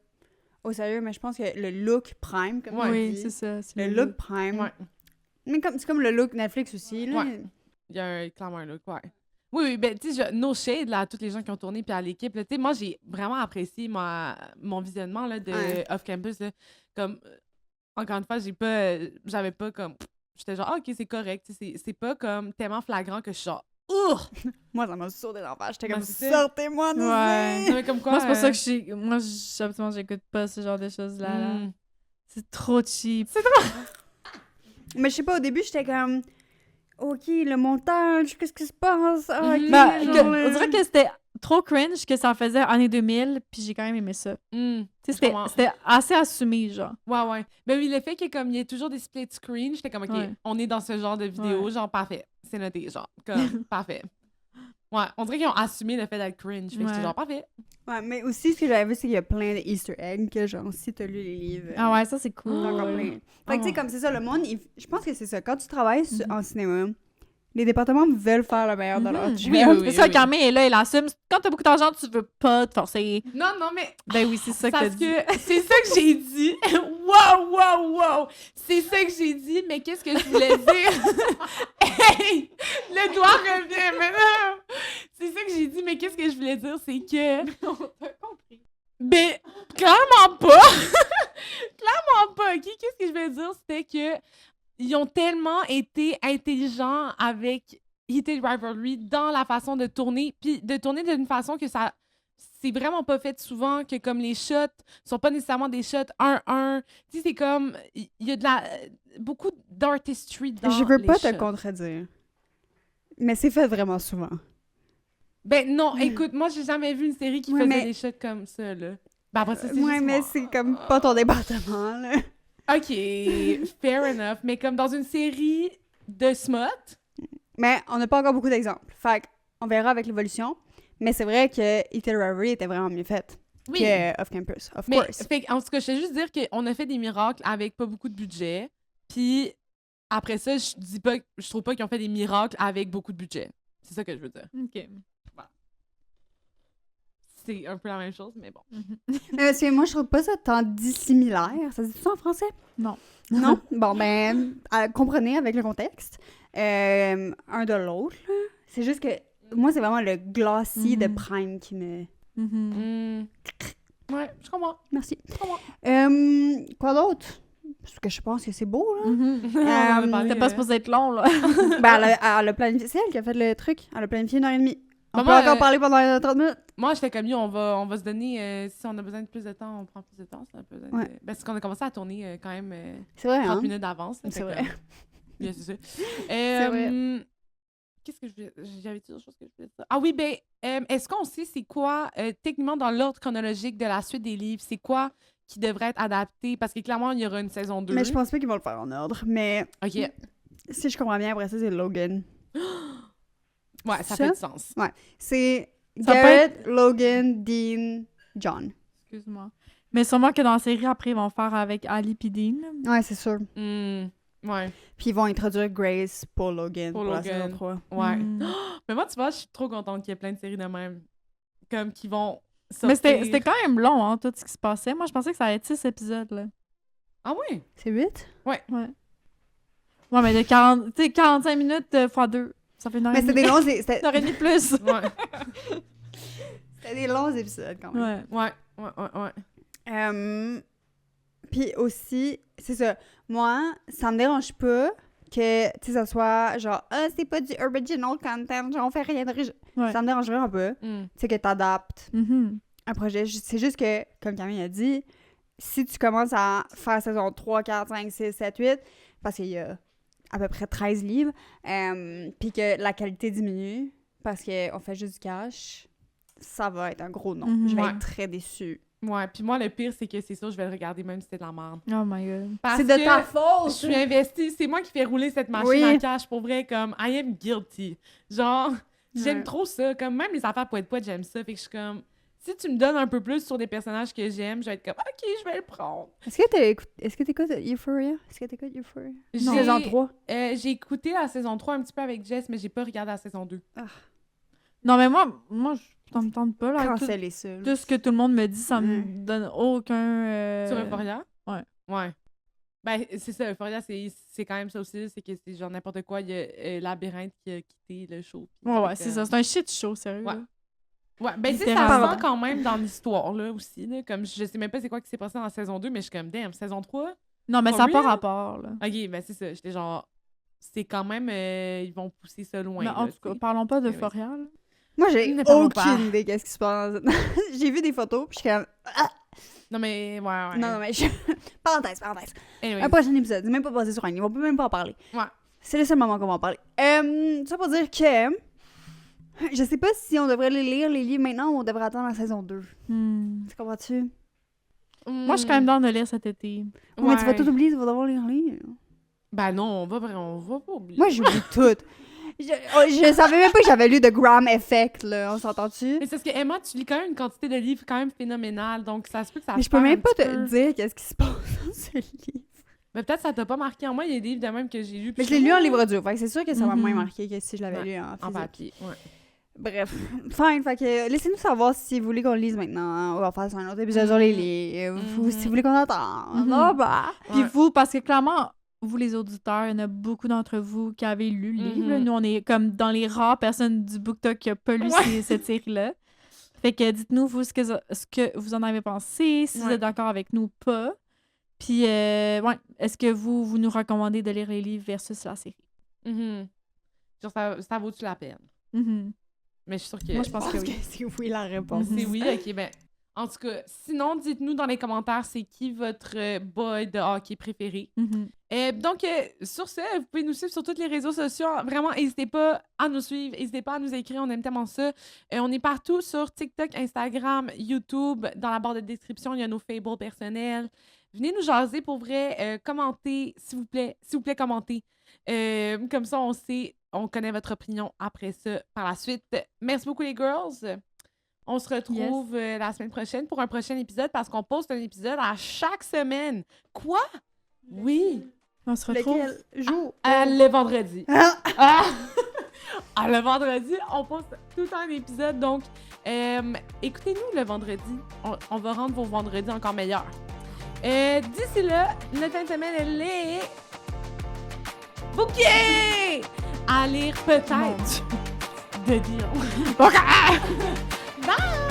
au sérieux, mais je pense que le look prime, comme Ouais. tu Oui, dis, c'est ça. c'est le look prime, Ouais. mais c'est comme le look Netflix aussi, là. Ouais. Il y a clairement un look, ouais. Oui, oui, ben, tu sais, no shade, là, à toutes les gens qui ont tourné, puis à l'équipe, là, tu sais, moi, j'ai vraiment apprécié mon visionnement, là, de Ouais. Off-Campus, là, comme, encore une fois, j'avais pas comme, j'étais genre, ah, OK, c'est correct, tu sais, c'est pas comme tellement flagrant que je suis genre, ouh! Moi, ça m'a sauté d'en face. J'étais comme, c'est ça. sortez-moi de Ouais. Non, mais comme quoi... Moi, c'est pour ça que moi, absolument, j'écoute pas ce genre de choses-là. Là. hmm. C'est trop cheap. Mais je sais pas, au début, j'étais comme, OK, le montage, qu'est-ce qui se passe? Ah, OK, Mhm. Ben, genre, on dirait que c'était trop cringe que ça faisait années 2000, puis j'ai quand même aimé ça. Hmm. Tu sais, Je comprends. c'était assez assumé, genre. Ouais, ouais. Ben oui, le fait qu'il y ait toujours des split screens, j'étais comme, OK, Ouais. on est dans ce genre de vidéo, Ouais. genre, parfait. C'est noté, genre, comme, parfait. Ouais, on dirait qu'ils ont assumé le fait d'être cringe. Fait que j'étais Ouais. genre, parfait. Ouais, mais aussi, ce que j'avais vu, c'est qu'il y a plein de Easter eggs que, genre, si t'as lu les livres... Ah ouais, ça, c'est cool. t'as encore plein. Fait que, tu sais, Oh. comme c'est ça, le monde, je pense que c'est ça. Quand tu travailles en cinéma, les départements veulent faire le meilleur de leur Mhm. job. Oui, oui, oui. C'est ça, Carmen est là, elle assume. Quand t'as beaucoup d'argent, tu veux pas te forcer. Non, non, mais Ben oui, c'est ça que t'as parce dit. que c'est ça que j'ai dit. Wow, wow, wow. C'est ça que j'ai dit, mais qu'est-ce que je voulais dire? Hey! Le doigt revient maintenant. C'est ça que j'ai dit, mais qu'est-ce que je voulais dire? C'est que... On t'a compris. Ben, clairement pas. Clairement pas, OK? Qu'est-ce que je veux dire? C'était que ils ont tellement été intelligents avec Heated Rivalry dans la façon de tourner, puis de tourner d'une façon que ça... C'est vraiment pas fait souvent, que comme les shots sont pas nécessairement des shots 1-1. Tu sais, c'est comme... Il y a beaucoup d'artistry dans Je veux les pas te shots. contredire. Mais c'est fait vraiment souvent. Ben non, écoute, moi, j'ai jamais vu une série qui Ouais, faisait mais- des shots comme ça, là. Ben après ça, c'est Ouais, juste mais moi. c'est comme pas ton département, là. OK, fair enough. Mais comme dans une série de smut, Mais on n'a pas encore beaucoup d'exemples. Fait on verra avec l'évolution. Mais c'est vrai que Heated Rivalry était vraiment mieux faite oui. que Off Campus, of Mais course. en tout cas, je sais juste dire qu'on a fait des miracles avec pas beaucoup de budget. Puis après ça, je trouve pas qu'ils ont fait des miracles avec beaucoup de budget. C'est ça que je veux dire. OK. C'est un peu la même chose, mais bon. Parce que moi, je trouve pas ça tant dissimilaire. Ça se dit ça en français? Non. Non? Bon, ben, comprenez avec le contexte. Un de l'autre, là. C'est juste que moi, c'est vraiment le glossy de Prime qui me... Mhm. Ouais, je comprends. Merci. Comment? Quoi d'autre? Parce que je pense que c'est beau, là. Mhm. On a parlé, C'était pas supposé être long, là. Ben, elle a planifié... C'est elle qui a fait le truc. Elle a planifié 1h30. On Maman, peut encore parler pendant 30 minutes. Moi, j'étais comme, on va se donner, si on a besoin de plus de temps, on prend plus de temps. Ça a besoin Ouais. parce qu'on a commencé à tourner quand même C'est vrai, 30 hein? minutes d'avance. là, C'est fait vrai. comme- Yeah, c'est ça. vrai. Qu'est-ce que j'avais-tu d'autres choses que je voulais dire? Ah oui, ben, est-ce qu'on sait c'est quoi, techniquement, dans l'ordre chronologique de la suite des livres, c'est quoi qui devrait être adapté? Parce que clairement, il y aura une saison 2. Mais je pense pas qu'ils vont le faire en ordre. Mais OK. si je comprends bien, après ça, c'est Logan. Ouais, ça Ça? fait du sens. C'est Ça peut Garrett, Logan, Dean, John. Excuse-moi. Mais sûrement que dans la série, après, ils vont faire avec Ali et Dean. là. Ouais, c'est sûr. Ouais, Puis ils vont introduire Grace pour Logan pour la Logan. saison 3. ouais. Mm. Mais moi, tu vois, je suis trop contente qu'il y ait plein de séries de même. Comme qui vont sortir. Mais c'était quand même long, hein, tout ce qui se passait. Moi, je pensais que ça allait être 6 épisodes, là. Ah oui? C'est 8? Ouais, mais de 40, tu sais, 45 minutes x 2. Ça fait une heure Mais et c'était demie. des longs, Une heure et demie de plus. Ouais, c'était des longs épisodes quand même. Ouais. ouais. Puis aussi, c'est ça. Moi, ça me dérange pas que, tu sais, ça soit genre, ah, c'est pas du original content, genre, on fait rien d'original. Ouais. Ça me dérange vraiment pas. Mm. Tu sais, que t'adaptes Mhm. un projet. C'est juste que, comme Camille a dit, si tu commences à faire saison 3, 4, 5, 6, 7, 8, parce qu'il y a à peu près 13 livres, puis que la qualité diminue parce qu'on fait juste du cash, ça va être un gros non. Mhm. Je vais Ouais. être très déçue. Ouais, puis moi, le pire, c'est que c'est ça, je vais le regarder même si c'est de la merde. Oh my god. Parce C'est de que ta faute! je suis investie, c'est moi qui fais rouler cette machine Oui. à cash, pour vrai, comme, I am guilty. Genre, j'aime Ouais. trop ça, comme, même les affaires poète-poète, j'aime ça, fait que je suis comme, si tu me donnes un peu plus sur des personnages que j'aime, je vais être comme, OK, je vais le prendre. Est-ce que t'écoutes Euphoria? Est-ce que t'écoutes Euphoria? J'ai- Saison 3. J'ai écouté la saison 3 un petit peu avec Jess, mais j'ai pas regardé la saison 2. Non, mais moi ça me tente pas, là. Tout, Cancellez ça. là. tout ce que tout le monde me dit, ça me Ouais. donne aucun... Sur Euphoria? ouais. Ouais. Ben, c'est ça, Euphoria, c'est quand même ça aussi, c'est que c'est genre n'importe quoi. Il y a Labyrinthe qui a quitté le show. puis Ouais, fait c'est que- ça. C'est un shit show, sérieux. Ouais. là. Ouais, ben, tu sais, ça Littéralement. sent quand même dans l'histoire, là, aussi, là. Comme, je sais même pas c'est quoi qui s'est passé dans la saison 2, mais je suis comme, damn, saison 3? Non, mais For ça n'a pas real? rapport, là. Ok, ben, c'est ça. J'étais genre, c'est quand même, ils vont pousser ça loin, Mais en là, tout cas, tu sais. parlons pas de Anyways. Foria, là. Moi, j'ai Ne parlons aucune pas. idée qu'est-ce qui se passe. J'ai vu des photos, puis je suis comme... Ah! Non, mais, ouais. Non, mais je... parenthèse. Anyways. Un prochain épisode, c'est même pas basé sur un livre, on peut même pas en parler. Ouais. C'est le seul moment qu'on va en parler. Ça pour dire que... Je sais pas si on devrait lire les livres maintenant ou on devrait attendre la saison 2. Hmm. Tu comprends-tu? Moi, je suis quand même dans de lire cet été. Ouais. Mais tu vas Ouais. tout oublier, tu vas devoir lire les livres. Ben non, on va pas oublier. Moi, j'oublie tout. Je savais même pas que j'avais lu The Graham Effect, là. On s'entend-tu? Mais c'est parce que Emma, tu lis quand même une quantité de livres quand même phénoménale, donc ça se peut que ça Mais je peux perd même un pas petit te peu. dire qu'est-ce qui se passe dans ce livre. Mais peut-être ça t'a pas marqué en moi, il y a des livres de même que j'ai lus. Mais puis je l'ai lu en suis livre audio, fait que c'est sûr que ça m'a Mhm. moins marqué que si je l'avais Ouais, lu en en physique. papier. Ouais. Bref, fine, fait que laissez-nous savoir si vous voulez qu'on le lise maintenant. Hein. On va faire un autre épisode sur les livres. Mhm. Si vous voulez qu'on attende. Mhm. Ah bah. Puis Ouais. vous, parce que clairement, vous les auditeurs, il y en a beaucoup d'entre vous qui avez lu le livre. là. Mhm. Nous, on est comme dans les rares personnes du BookTok qui n'ont pas lu Ouais. cette série-là. Fait que dites-nous, vous, ce que vous en avez pensé, si vous Ouais. êtes d'accord avec nous ou pas. Puis, ouais, est-ce que vous nous recommandez de lire les livres versus la série? Mhm. Genre, ça vaut-tu la peine? Mhm. Mais je suis sûre que. Moi, je pense Parce que que oui. c'est oui la réponse. C'est oui, ok, ben. En tout cas, sinon, dites-nous dans les commentaires c'est qui votre boy de hockey préféré. Mhm. Donc, sur ce, vous pouvez nous suivre sur tous les réseaux sociaux. Vraiment, n'hésitez pas à nous suivre, n'hésitez pas à nous écrire, on aime tellement ça. On est partout sur TikTok, Instagram, YouTube. Dans la barre de description, il y a nos fables personnels. Venez nous jaser pour vrai. Commentez, s'il vous plaît, commentez. Comme ça, on sait, on connaît votre opinion après ça par la suite. Merci beaucoup, les girls. On se retrouve la semaine prochaine pour un prochain épisode parce qu'on poste un épisode à chaque semaine. Quoi? Oui. On se retrouve. Lequel jour? Le vendredi. Ah! Ah! Ah, le vendredi, on poste tout le temps un épisode. Donc, écoutez-nous le vendredi. On va rendre vos vendredis encore meilleurs. D'ici là, notre fin de semaine, elle est... bouquet! À lire peut-être de Dion. Bye!